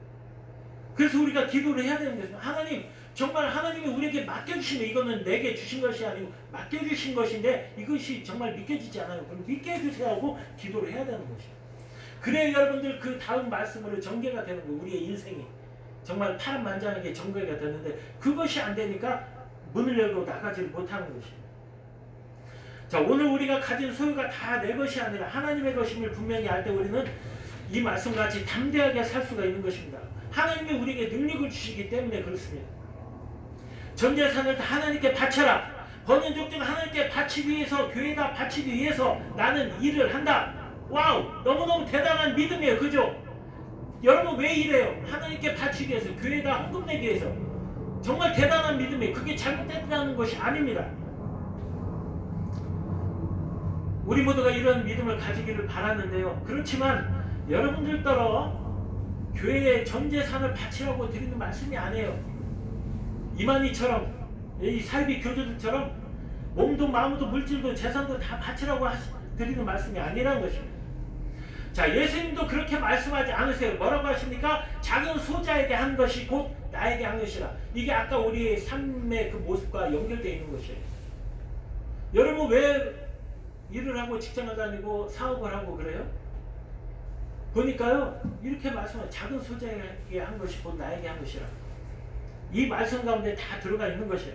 그래서 우리가 기도를 해야 되는 거예요. 하나님, 정말 하나님이 우리에게 맡겨주신 거, 이거는 내게 주신 것이 아니고 맡겨주신 것인데 이것이 정말 믿겨지지 않아요. 그럼 믿게 해주세요 하고 기도를 해야 되는 것이에요. 그래야 여러분들 그 다음 말씀으로 전개가 되는 거예요. 우리의 인생이 정말 파란만장하게 전개가 되는데 그것이 안 되니까 문을 열고 나가지를 못하는 것이에요. 자, 오늘 우리가 가진 소유가 다 내 것이 아니라 하나님의 것임을 분명히 알 때 우리는 이 말씀같이 담대하게 살 수가 있는 것입니다. 하나님이 우리에게 능력을 주시기 때문에 그렇습니다. 전 재산을 다 하나님께 바쳐라. 번연 족중 하나님께 바치기 위해서, 교회에다 바치기 위해서 나는 일을 한다. 와우! 너무너무 대단한 믿음이에요. 그죠? 여러분 왜 이래요? 하나님께 바치기 위해서, 교회에다 헌금 내기 위해서. 정말 대단한 믿음이에요. 그게 잘못됐다는 것이 아닙니다. 우리 모두가 이런 믿음을 가지기를 바라는데요. 그렇지만 여러분들더러 교회에 전 재산을 바치라고 드리는 말씀이 아니에요. 이만희처럼, 이 사이비 교주들처럼 몸도 마음도 물질도 재산도 다 바치라고 드리는 말씀이 아니라는 것입니다. 자, 예수님도 그렇게 말씀하지 않으세요. 뭐라고 하십니까? 작은 소자에게 한 것이 곧 나에게 한 것이라. 이게 아까 우리의 삶의 그 모습과 연결되어 있는 것이에요. 여러분 왜 일을 하고 직장을 다니고 사업을 하고 그래요? 보니까요, 이렇게 말씀하세요. 작은 소자에게 한 것이 곧 나에게 한 것이라. 이 말씀 가운데 다 들어가 있는 것이에요.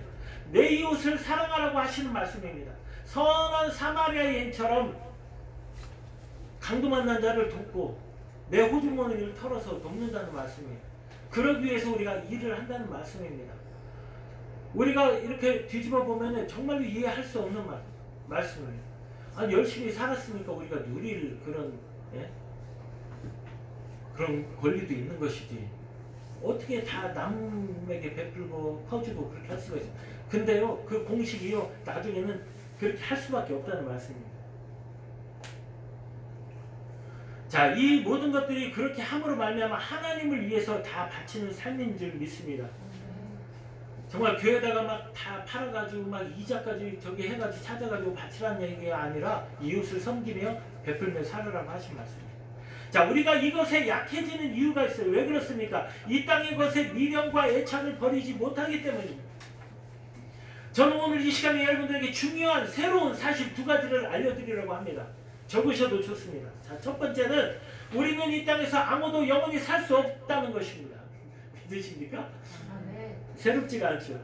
내 이웃을 사랑하라고 하시는 말씀입니다. 선한 사마리아인처럼 강도 만난 자를 돕고 내 호주머니를 털어서 돕는다는 말씀이에요. 그러기 위해서 우리가 일을 한다는 말씀입니다. 우리가 이렇게 뒤집어 보면 정말로 이해할 수 없는 말씀이에요. 아니, 열심히 살았으니까 우리가 누릴 그런 그런 권리도 있는 것이지. 어떻게 다 남에게 베풀고 퍼주고 그렇게 할 수가 있어요. 근데요, 그 공식이요, 나중에는 그렇게 할 수밖에 없다는 말씀입니다. 자, 이 모든 것들이 그렇게 함으로 말미암아 하나님을 위해서 다 바치는 삶인 줄 믿습니다. 정말 교회에다가 막 다 팔아가지고 막 이자까지 저기 해가지고 찾아가지고 바치라는 얘기가 아니라 이웃을 섬기며 베풀며 살으라고 하신 말씀입니다. 자, 우리가 이것에 약해지는 이유가 있어요. 왜 그렇습니까? 이 땅의 것에 미련과 애착을 버리지 못하기 때문입니다. 저는 오늘 이 시간에 여러분들에게 중요한 새로운 사실 2가지를 알려드리려고 합니다. 적으셔도 좋습니다. 자, 첫 번째는 우리는 이 땅에서 아무도 영원히 살 수 없다는 것입니다. 믿으십니까? 아, 네. 새롭지가 않죠.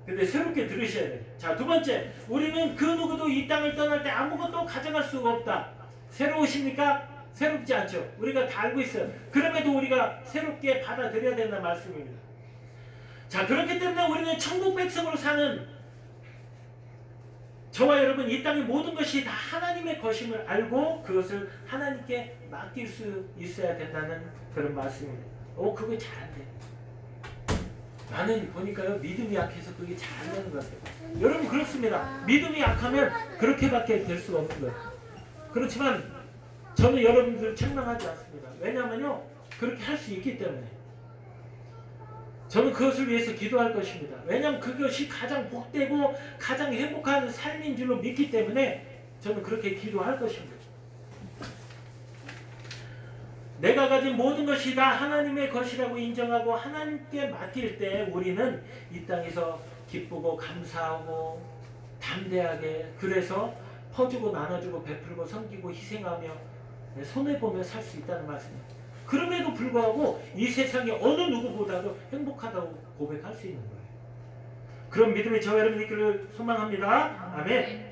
근데 새롭게 들으셔야 돼요. 자, 두 번째, 우리는 그 누구도 이 땅을 떠날 때 아무것도 가져갈 수가 없다. 새로우십니까? 새롭지 않죠. 우리가 다 알고 있어요. 그럼에도 우리가 새롭게 받아들여야 된다는 말씀입니다. 자, 그렇기 때문에 우리는 천국 백성으로 사는 저와 여러분, 이 땅의 모든 것이 다 하나님의 것임을 알고 그것을 하나님께 맡길 수 있어야 된다는 그런 말씀입니다. 그거 잘 안 돼. 나는 보니까요, 믿음이 약해서 그게 잘 안 되는 것 같아요. 여러분, 그렇습니다. 믿음이 약하면 그렇게밖에 될 수가 없는 거예요. 그렇지만 저는 여러분들을 책망하지 않습니다. 왜냐하면요, 그렇게 할 수 있기 때문에. 저는 그것을 위해서 기도할 것입니다. 왜냐하면 그것이 가장 복되고 가장 행복한 삶인 줄로 믿기 때문에 저는 그렇게 기도할 것입니다. 내가 가진 모든 것이 다 하나님의 것이라고 인정하고 하나님께 맡길 때 우리는 이 땅에서 기쁘고 감사하고 담대하게, 그래서 퍼주고 나눠주고 베풀고 섬기고 희생하며 손해보며 살 수 있다는 말씀입니다. 그럼에도 불구하고 이 세상의 어느 누구보다도 행복하다고 고백할 수 있는 거예요. 그런 믿음이 저와 여러분 있기를 소망합니다. 아멘.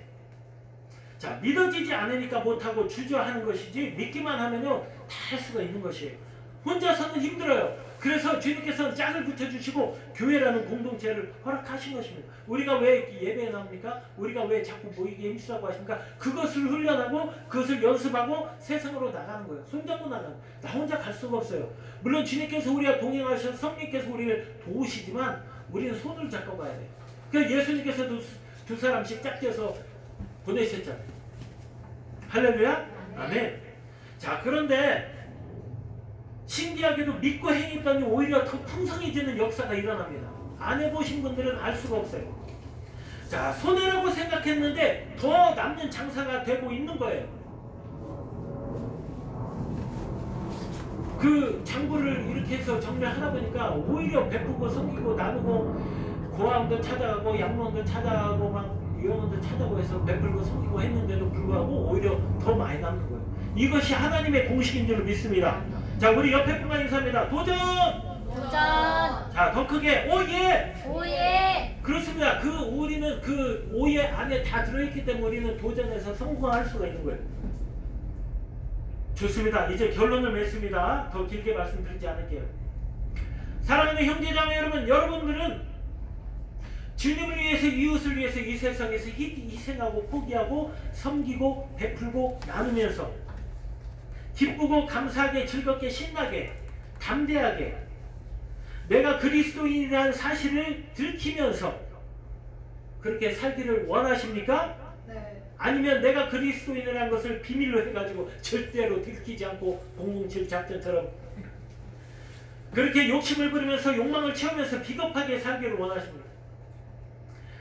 자, 믿어지지 않으니까 못하고 주저하는 것이지 믿기만 하면요 다 할 수가 있는 것이에요. 혼자서는 힘들어요. 그래서 주님께서는 짝을 붙여주시고 교회라는 공동체를 허락하신 것입니다. 우리가 왜 예배에 나옵니까? 우리가 왜 자꾸 모이기에 힘쓰라고 하십니까? 그것을 훈련하고 그것을 연습하고 세상으로 나가는 거예요. 손잡고 나가는 거예요. 나 혼자 갈 수가 없어요. 물론 주님께서 우리와 동행하셔서 성령께서 우리를 도우시지만 우리는 손을 잡고 가야 돼요. 그래서 예수님께서도 두 사람씩 짝져서 보내셨잖아요. 할렐루야? 아멘. 자, 그런데 신기하게도 믿고 행했더니 오히려 더 풍성해지는 역사가 일어납니다. 안 해보신 분들은 알 수가 없어요. 자, 손해라고 생각했는데 더 남는 장사가 되고 있는 거예요. 그 장부를 이렇게 해서 정리하다 보니까 오히려 베푸고 섬기고 나누고 고아원도 찾아가고 양로원도 찾아가고 막 유형원도 찾아가고 해서 베풀고 섬기고 했는데도 불구하고 오히려 더 많이 남는 거예요. 이것이 하나님의 공식인 줄 믿습니다. 자, 우리 옆에 분만 인사합니다. 도전! 도전! 자, 더 크게 오예! 오예! 그렇습니다. 그 우리는 그 오예 안에 다 들어있기 때문에 우리는 도전해서 성공할 수가 있는 거예요. 좋습니다. 이제 결론을 맺습니다. 더 길게 말씀드리지 않을게요. 사랑하는 형제자매 여러분, 여러분들은 주님을 위해서, 이웃을 위해서 이 세상에서 희생하고 포기하고 섬기고 베풀고 나누면서 기쁘고 감사하게 즐겁게 신나게 담대하게 내가 그리스도인이라는 사실을 들키면서 그렇게 살기를 원하십니까? 네. 아니면 내가 그리스도인이라는 것을 비밀로 해가지고 절대로 들키지 않고 007 작전처럼 그렇게 욕심을 부리면서 욕망을 채우면서 비겁하게 살기를 원하십니까?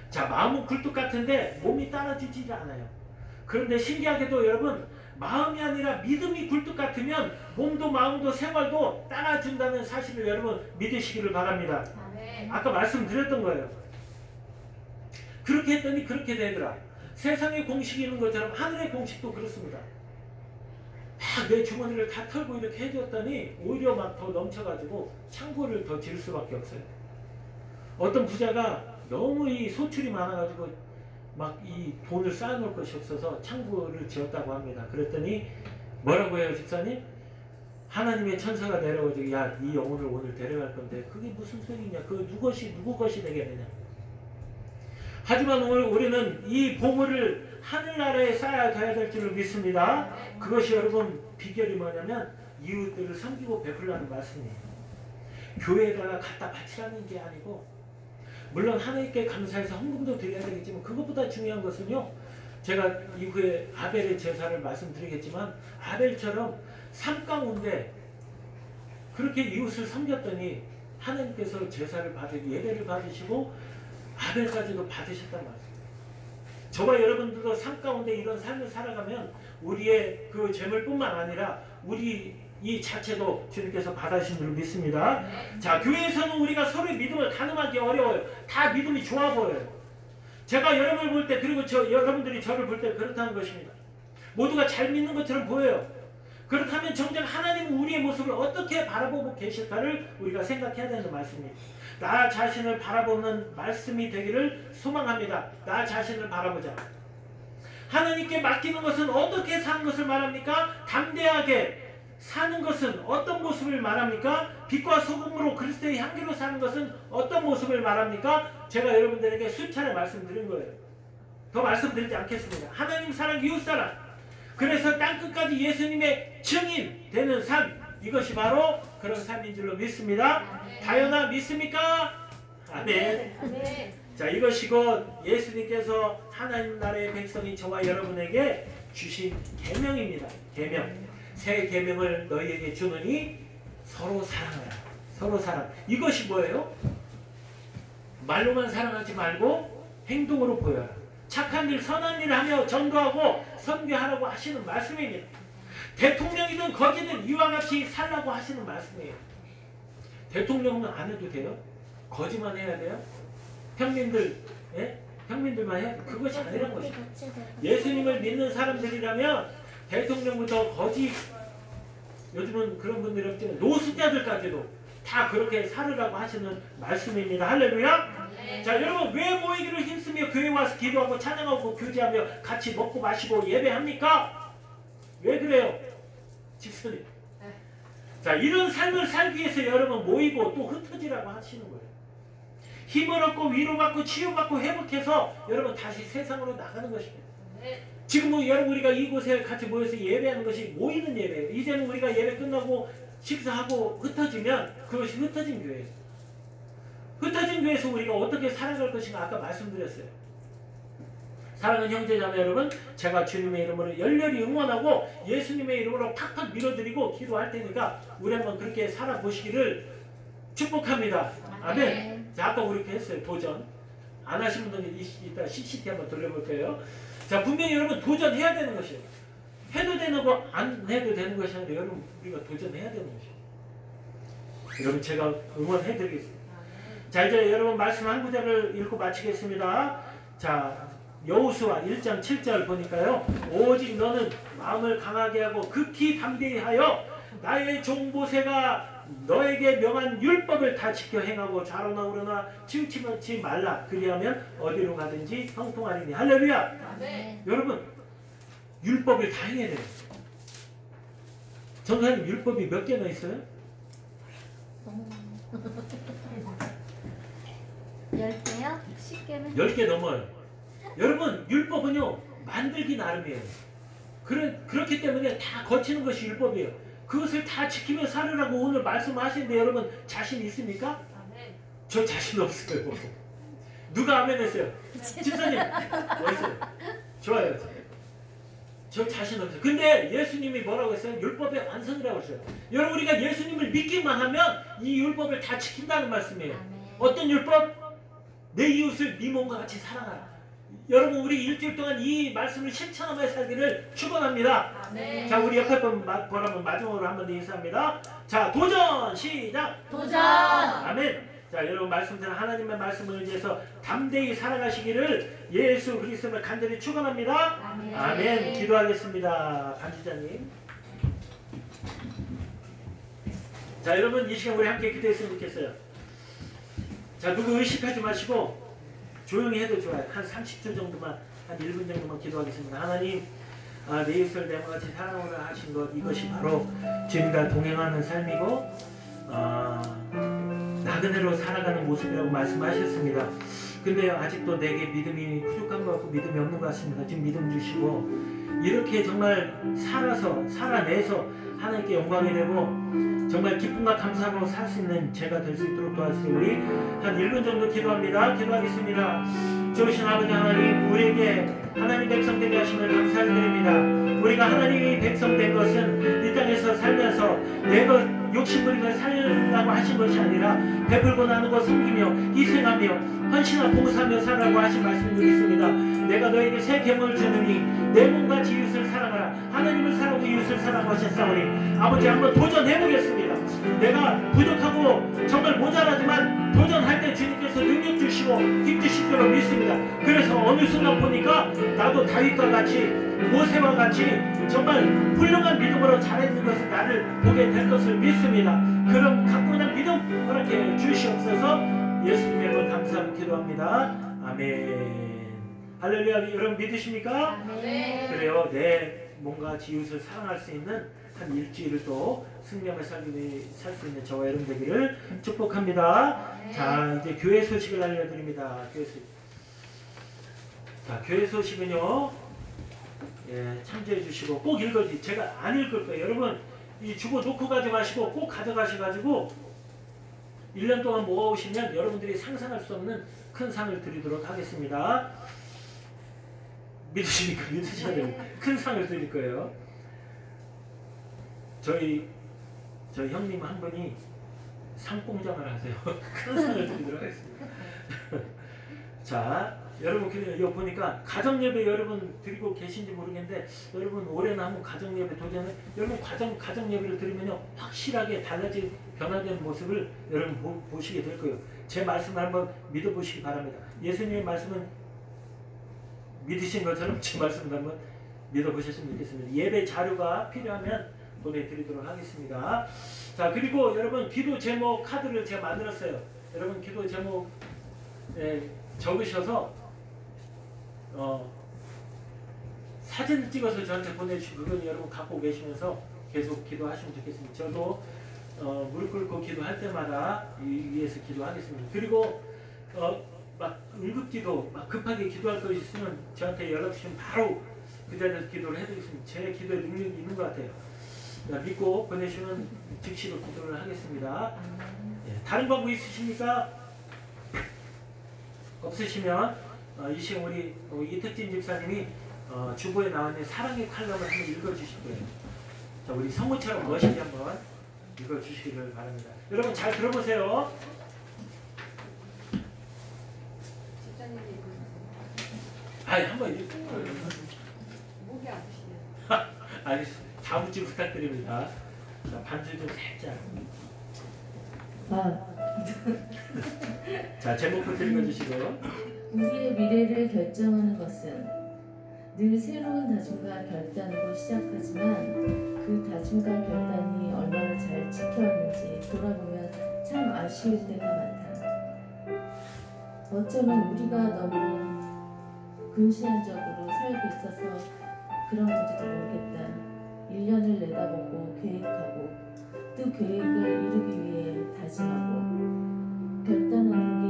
자, 마음은 굴뚝 같은데 몸이 따라주지 않아요. 그런데 신기하게도 여러분, 마음이 아니라 믿음이 굴뚝 같으면 몸도 마음도 생활도 따라준다는 사실을 여러분 믿으시기를 바랍니다. 아멘. 아까 말씀드렸던 거예요. 그렇게 했더니 그렇게 되더라. 세상의 공식이 있는 것처럼 하늘의 공식도 그렇습니다. 막 내 주머니를 다 털고 이렇게 해줬더니 오히려 막 더 넘쳐가지고 창고를 더 질 수밖에 없어요. 어떤 부자가 너무 이 소출이 많아가지고 막 이 돈을 쌓아놓을 것이 없어서 창고를 지었다고 합니다. 그랬더니 뭐라고 해요, 집사님? 하나님의 천사가 내려오지, 야, 이 영혼을 오늘 데려갈 건데 그게 무슨 소리냐? 그 누구 것이 되겠느냐? 하지만 오늘 우리는 이 보물을 하늘나라에 쌓아야 될 줄을 믿습니다. 그것이 여러분 비결이 뭐냐면 이웃들을 섬기고 베풀라는 말씀이에요. 교회에다가 갖다 바치라는 게 아니고, 물론 하나님께 감사해서 헌금도 드려야 되겠지만 그것보다 중요한 것은요, 제가 이후에 아벨의 제사를 말씀드리겠지만 아벨처럼 삶 가운데 그렇게 이웃을 섬겼더니 하나님께서 제사를 받으시고 예배를 받으시고 아벨까지도 받으셨단 말이에요. 저와 여러분들도 삶 가운데 이런 삶을 살아가면 우리의 그 재물뿐만 아니라 우리 이 자체도 주님께서 받으신 줄 믿습니다. 자, 교회에서는 우리가 서로의 믿음을 가늠하기 어려워요. 다 믿음이 좋아 보여요. 제가 여러분을 볼 때, 그리고 여러분들이 저를 볼 때 그렇다는 것입니다. 모두가 잘 믿는 것처럼 보여요. 그렇다면 정작 하나님은 우리의 모습을 어떻게 바라보고 계실까를 우리가 생각해야 되는 말씀입니다. 나 자신을 바라보는 말씀이 되기를 소망합니다. 나 자신을 바라보자. 하나님께 맡기는 것은 어떻게 사는 것을 말합니까? 담대하게 사는 것은 어떤 모습을 말합니까? 빛과 소금으로 그리스도의 향기로 사는 것은 어떤 모습을 말합니까? 제가 여러분들에게 수차례 말씀드린 거예요. 더 말씀드리지 않겠습니다. 하나님 사랑, 이웃 사랑. 그래서 땅끝까지 예수님의 증인 되는 삶, 이것이 바로 그런 삶인 줄로 믿습니다. 다연아 믿습니까? 아멘. 아멘. 자, 이것이 곧 예수님께서 하나님 나라의 백성인 저와 여러분에게 주신 계명입니다. 계명. 새 계명을 너희에게 주느니 서로 사랑하라. 서로 사랑. 이것이 뭐예요? 말로만 사랑하지 말고 행동으로 보여라. 착한 일, 선한 일을 하며 전도하고 선교하라고 하시는 말씀입니다. 대통령이든 거지든 이와 같이 살라고 하시는 말씀이에요. 대통령은 안 해도 돼요? 거지만 해야 돼요? 평민들, 예? 평민들만 해야 돼요? 그것이 아니란 것이죠. 예수님을 믿는 사람들이라면 대통령부터 거지, 요즘은 그런 분들이 없지만 노숙자들까지도 다 그렇게 살으라고 하시는 말씀입니다. 할렐루야. 자, 여러분 왜 모이기를 힘쓰며 교회 와서 기도하고 찬양하고 교제하며 같이 먹고 마시고 예배합니까? 왜 그래요? 집사님. 자, 이런 삶을 살기 위해서 여러분 모이고 또 흩어지라고 하시는 거예요. 힘을 얻고 위로받고 치유받고 회복해서 여러분 다시 세상으로 나가는 것입니다. 지금 뭐 여러분 우리가 이곳에 같이 모여서 예배하는 것이 모이는 예배예요. 이제는 우리가 예배 끝나고 식사하고 흩어지면 그것이 흩어진 교회예요. 흩어진 교회에서 우리가 어떻게 살아갈 것인가 아까 말씀드렸어요. 사랑하는 형제자매 여러분, 제가 주님의 이름으로 열렬히 응원하고 예수님의 이름으로 팍팍 밀어드리고 기도할 테니까 우리 한번 그렇게 살아보시기를 축복합니다. 아멘. 자, 아까 우리 이렇게 했어요. 도전. 안 하신 분들은 이따 CCT 한번 돌려볼 거예요. 자, 분명히 여러분 도전해야 되는 것이에요. 해도 되는 거 안 해도 되는 것이 아니라 여러분 우리가 도전해야 되는 것이에요. 여러분 제가 응원해드리겠습니다. 자, 이제 여러분 말씀 한 구절을 읽고 마치겠습니다. 자, 여호수아 1장 7절 보니까요. 오직 너는 마음을 강하게 하고 극히 담대히 하여 나의 종 모세가 너에게 명한 율법을 다 지켜 행하고 좌로나 우로나 치우치지 말라. 그리하면 어디로 가든지 형통하리니. 할렐루야. 네. 여러분 율법을 다 행해야 돼요. 전사님 율법이 몇 개나 있어요? 10개요? 10개는? 10개 넘어요. 여러분 율법은요 만들기 나름이에요. 그렇기 때문에 다 거치는 것이 율법이에요. 그것을 다 지키며 살으라고 오늘 말씀하시는데 여러분 자신 있습니까? 저 자신 없어요. 누가 아멘 했어요? 집사님 어딨어요? 좋아요. 저 자신 없어요. 근데 예수님이 뭐라고 했어요? 율법의 완성이라고 했어요. 여러분 우리가 예수님을 믿기만 하면 이 율법을 다 지킨다는 말씀이에요. 어떤 율법? 내 이웃을 네 몸과 같이 사랑하라. 여러분 우리 일주일 동안 이 말씀을 실천하며 살기를 축원합니다. 네. 자, 우리 옆에 분 보라면 마지막으로 한번 더 인사합니다. 자, 도전 시작. 도전. 아멘. 자, 여러분 말씀드린 하나님의 말씀을 의지해서 담대히 살아가시기를 예수 그리스도를 간절히 축원합니다. 아멘. 아멘. 기도하겠습니다. 반주자님. 자, 여러분 이 시간 우리 함께 기도했으면 좋겠어요. 자, 누구 의식하지 마시고 조용히 해도 좋아요. 한 30초 정도만, 한 1분 정도만 기도하겠습니다. 하나님, 내 이웃을 내가 같이 사랑하라 하신 것, 이것이 바로 주님과 동행하는 삶이고 나그네로 살아가는 모습이라고 말씀하셨습니다. 근데 아직도 내게 믿음이 부족한 것 같고 믿음이 없는 것 같습니다. 지금 믿음 주시고 이렇게 정말 살아내서 하나님께 영광이 되고 정말 기쁨과 감사로 살 수 있는 제가 될 수 있도록 도와주세요. 우리 한 1분 정도 기도합니다. 기도하겠습니다. 좋으신 아버지 하나님, 우리에게 하나님 백성 되게 하심을 감사를 드립니다. 우리가 하나님의 백성 된 것은 이 땅에서 살면서 내가 욕심부리며 살라고 하신 것이 아니라 베풀고 나누고 섬기며 희생하며 헌신하고 봉사하며 살라고 하신 말씀이 있습니다. 내가 너에게 새 계명을 주느니 내 몸과 이웃을 사랑하라. 하나님을 사랑하고 이웃을 사랑하고 하셨사오니 아버지 한번 도전해보겠습니다. 내가 부족하고 정말 모자라지만 도전할 때 주님께서 능력 주시고 힘 주실 줄로 믿습니다. 그래서 어느 순간 보니까 나도 다윗과 같이 모세와 같이 정말 훌륭한 믿음으로 잘해진 것을 나를 보게 될 것을 믿습니다. 그럼 갖고 있는 믿음 허락해 주시옵소서. 예수님의 이름 감사하며 기도합니다. 아멘. 할렐루야. 여러분 믿으십니까? 네. 그래요. 내 몸과 이웃을 사랑할 수 있는 한 일주일을 또 승리하며 살 수 있는 저와 여러분 되기를 축복합니다. 자, 이제 교회 소식을 알려드립니다. 교회 소식. 자, 교회 소식은요, 예, 참조해 주시고 꼭 읽어주세요. 제가 안 읽을 거예요. 여러분, 이 주고 놓고 가지 마시고 꼭 가져가셔가지고 1년 동안 모아오시면 여러분들이 상상할 수 없는 큰 상을 드리도록 하겠습니다. 믿으십니까? 믿으셔야 됩니다. 큰 상을 드릴 거예요. 저희 형님 한 분이 상공장을 하세요. 큰 상을 드리도록 하겠습니다. 자, 여러분 이거 보니까 가정예배 여러분 드리고 계신지 모르겠는데 여러분 올해는 한번 가정예배 도전해. 여러분 가정예배를 드리면요 확실하게 달라진 변화된 모습을 여러분 보시게 될 거예요. 제 말씀을 한번 믿어보시기 바랍니다. 예수님의 말씀은 믿으신 것처럼 제 말씀을 한번 믿어보셨으면 좋겠습니다. 예배 자료가 필요하면 보내드리도록 하겠습니다. 자, 그리고 여러분 기도 제목 카드를 제가 만들었어요. 여러분 기도 제목 적으셔서 사진을 찍어서 저한테 보내주시고 그건 여러분 갖고 계시면서 계속 기도하시면 좋겠습니다. 저도 무릎 꿇고 기도할 때마다 위해서 기도하겠습니다. 그리고 막 응급기도 막 급하게 기도할 거 있으면 저한테 연락 주시면 바로 그 자리에서 기도를 해드리겠습니다. 제 기도에 능력이 있는 것 같아요. 믿고 보내시면 즉시로 기도를 하겠습니다. 다른 방법 있으십니까? 없으시면 이 시간 우리 이특진 집사님이 주보에 나와 있는 사랑의 칼럼을 한번 읽어주실 거예요. 자, 우리 성우처럼 멋있게 한번 읽어주시기를 바랍니다. 여러분 잘 들어보세요. 집사님이 아니 한번 읽고 목이 아프시네요. 알겠습니다. 다음 주 부탁드립니다. 자, 반주 좀 살짝. 자, 제목부터 읽어주시고. 우리의 미래를 결정하는 것은 늘 새로운 다짐과 결단으로 시작하지만 그 다짐과 결단이 얼마나 잘 지켜왔는지 돌아보면 참 아쉬울 때가 많다. 어쩌면 우리가 너무 근시안적으로 살고 있어서 그런 건지도 모르겠다. 1년을 내다보고 계획하고 또 계획을 이루기 위해 다짐하고 결단하는 게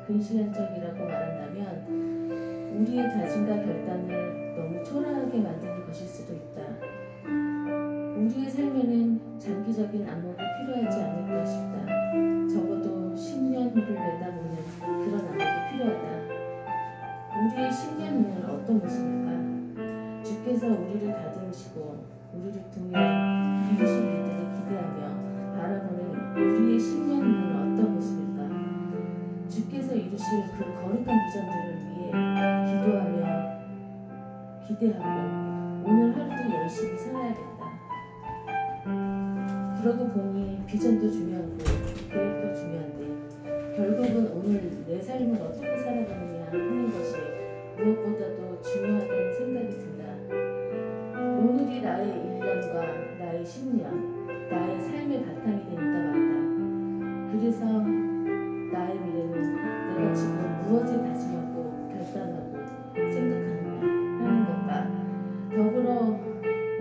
근시안적이라고 말한다면 우리의 다짐과 결단을 너무 초라하게 만드는 것일 수도 있다. 우리의 삶에는 장기적인 안목이 필요하지 않을까 싶다. 적어도 10년 후를 내다보는 그런 안목이 필요하다. 우리의 10년 후는 어떤 모습일까? 주께서 우리를 다듬으시고 우리를 통해 이루실 일들을 기대하며 바라보는 우리의 10년 후는 어떤 모습일까? 주께서 이루실 그 거룩한 비전들을 위해 기도하며 기대하고 오늘 하루도 열심히 살아야겠다. 그러고 보니 비전도 중요하고 계획도 중요한데 결국은 오늘 내 삶을 어떻게 살아가느냐 하는 것이 무엇보다도 중요하다는 생각이 든다. 오늘이 나의 1년과 나의 10년, 나의 삶의 바탕이 되니까 말이다. 그래서 나의 미래는 내가 지금 무엇을 다짐하고 결단하고 생각하느냐 하는 것과 더불어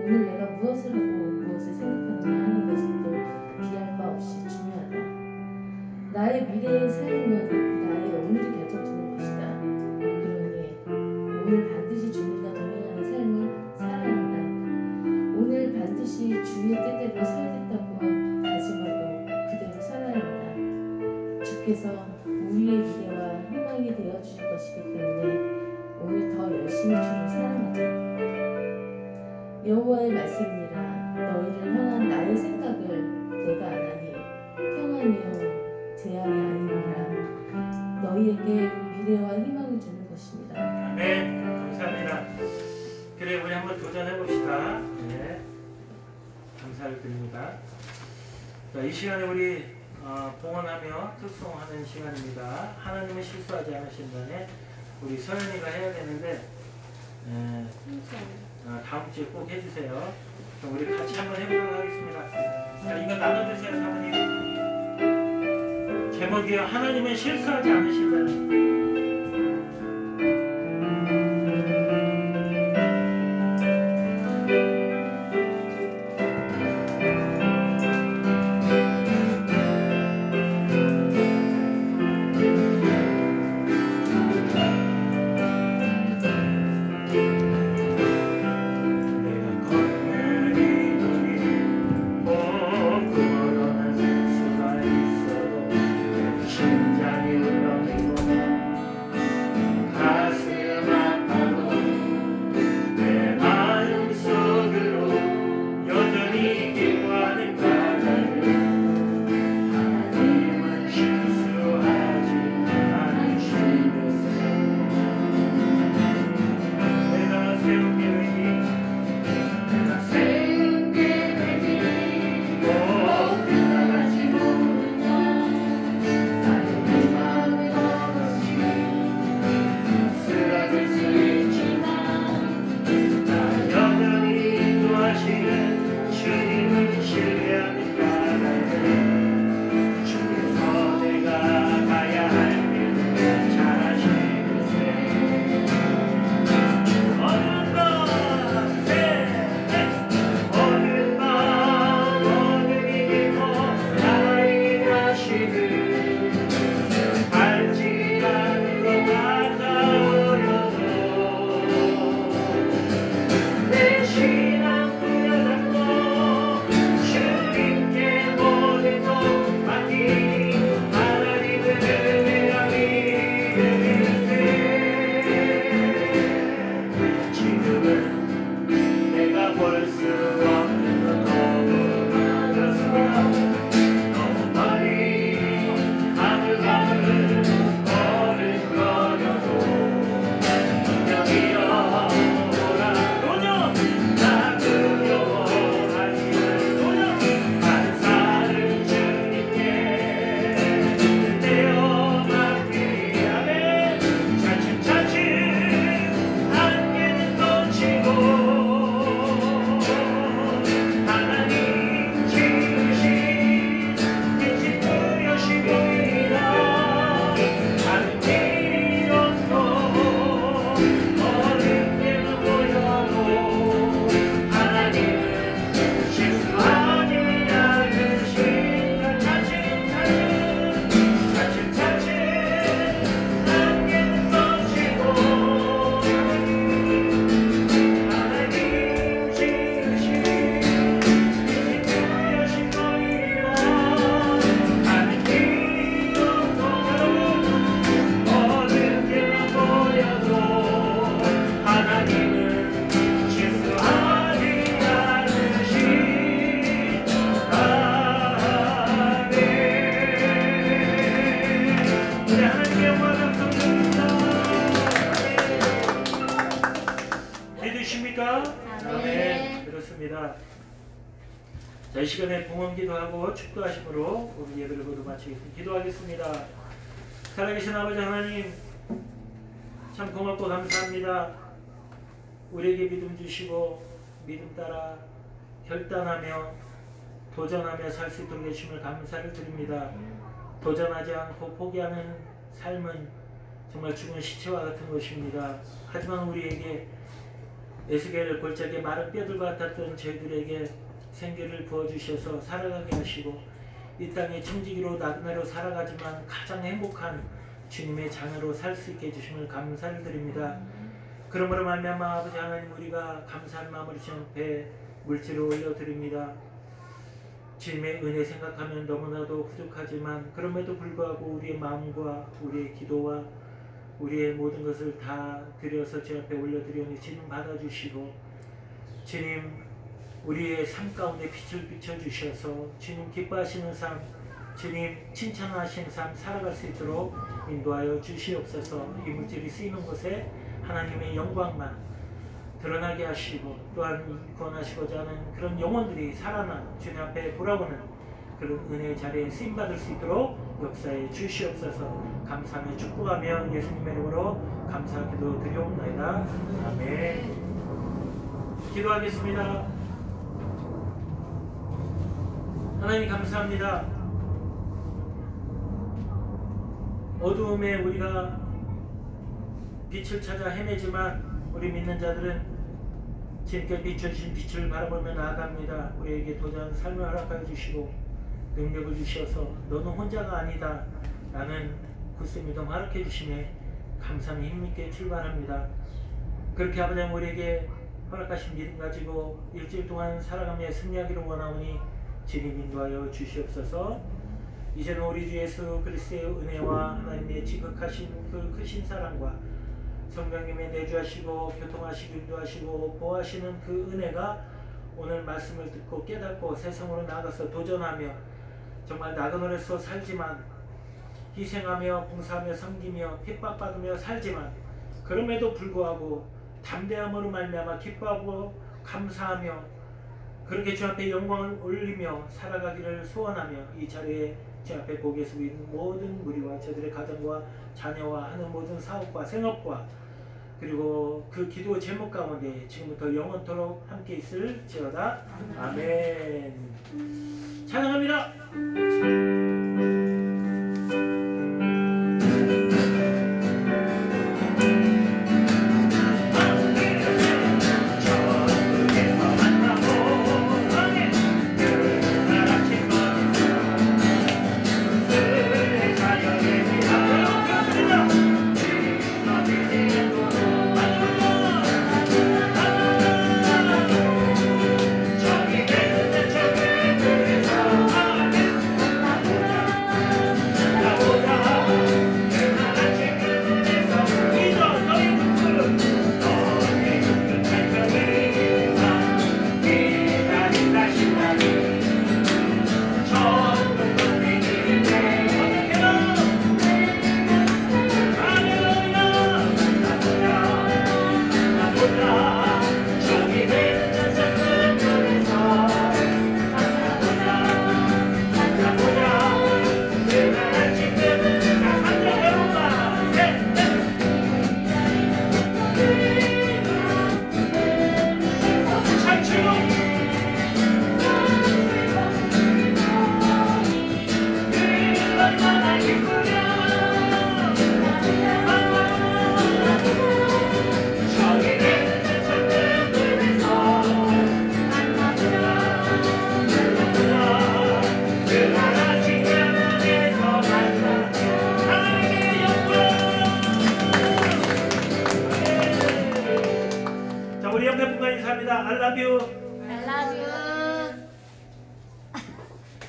오늘 내가 무엇을 하고 무엇을 생각하느냐 하는 것도 비할 바 없이 중요하다. 나의 미래의 삶은 나의 오늘이 결정짓는 것이다. 그러니 오늘 반드시 주님과 동행하는 삶을 살아야 한다. 오늘 반드시 주의 뜻대로 살겠다고 다짐하고 그대로 살아야 한다. 주께서 우리의 미래와 희망이 되어주실 것이기 때문에 오늘 더 열심히 주를 사랑하자. 여호와의 말씀이라 너희를 향한 나의 생각을 내가 아나니 평안이요 재앙이 아니니라. 너희에게 미래와 희망을 주는 것입니다. 네, 감사합니다. 그래, 우리 한번 도전해 봅시다. 네, 감사를 드립니다. 자, 이 시간에 우리 봉헌하며 특송하는 시간입니다. 하나님은 실수하지 않으신다네. 우리 서연이가 해야 되는데 다음 주에 꼭 해주세요. 그럼 우리 같이 한번 해보도록 하겠습니다. 자, 이거 나눠주세요, 사모님. 제목이요, 하나님은 실수하지 않으신다는. 자, 이 시간에 봉헌 기도하고 축도하심으로 오늘 예배를 모두 마치겠습니다. 기도하겠습니다. 살아계신 아버지 하나님, 참 고맙고 감사합니다. 우리에게 믿음 주시고 믿음 따라 결단하며 도전하며 살 수 있도록 해주심을 감사를 드립니다. 도전하지 않고 포기하는 삶은 정말 죽은 시체와 같은 것입니다. 하지만 우리에게 에스겔 골짜기에 마른 뼈들과 같았던 저희들에게 생기를 부어주셔서 살아가게 하시고 이 땅에 청지기로 나그네로 살아가지만 가장 행복한 주님의 자녀로 살 수 있게 해주심을 감사를 드립니다. 그러므로 말미암아 아버지 하나님, 우리가 감사한 마음으로 주님 앞에 물질을 올려드립니다. 주님의 은혜 생각하면 너무나도 부족하지만 그럼에도 불구하고 우리의 마음과 우리의 기도와 우리의 모든 것을 다 드려서 주 앞에 올려드리오니 주님 받아주시고, 주님 우리의 삶 가운데 빛을 비춰주셔서 주님 기뻐하시는 삶, 주님 칭찬하시는 삶 살아갈 수 있도록 인도하여 주시옵소서. 이 물질이 쓰이는 곳에 하나님의 영광만 드러나게 하시고 또한 구원하시고자 하는 그런 영혼들이 살아나 주님 앞에 돌아오는 그런 은혜의 자리에 쓰임받을 수 있도록 역사해 주시옵소서. 감사하며 축복하며 예수님의 이름으로 감사기도 드리옵나이다. 아멘. 기도하겠습니다. 하나님 감사합니다. 어두움에 우리가 빛을 찾아 헤매지만 우리 믿는 자들은 주님께 비춰주신 빛을 바라보며 나아갑니다. 우리에게 도전 삶을 허락하여 주시고 능력을 주셔서 너는 혼자가 아니다 라는 굳세 믿음 허락해 주심에 감사하며 힘있게 출발합니다. 그렇게 아버지 우리에게 허락하신 믿음 가지고 일주일 동안 살아가며 승리하기를 원하오니 주님 인도하여 주시옵소서. 이제는 우리 주 예수 그리스도의 은혜와 하나님의 지극하신 그 크신 사랑과 성령님의 내주하시고 교통하시고 인도하시고 보호하시는 그 은혜가 오늘 말씀을 듣고 깨닫고 세상으로 나아가서 도전하며 정말 나그네로서 살지만 희생하며 봉사하며 섬기며 핍박받으며 살지만 그럼에도 불구하고 담대함으로 말미암아 기뻐하고 감사하며 그렇게 주 앞에 영광을 올리며 살아가기를 소원하며 이 자리에 주 앞에 고개 숙인 모든 무리와 저들의 가정과 자녀와 하는 모든 사업과 생업과 그리고 그 기도 제목 가운데 지금부터 영원토록 함께 있을지어다. 아멘. 찬양합니다.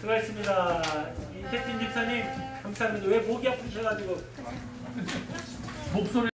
수고하셨습니다. 이택진 집사님 감사합니다. 왜 목이 아프셔가지고 목소리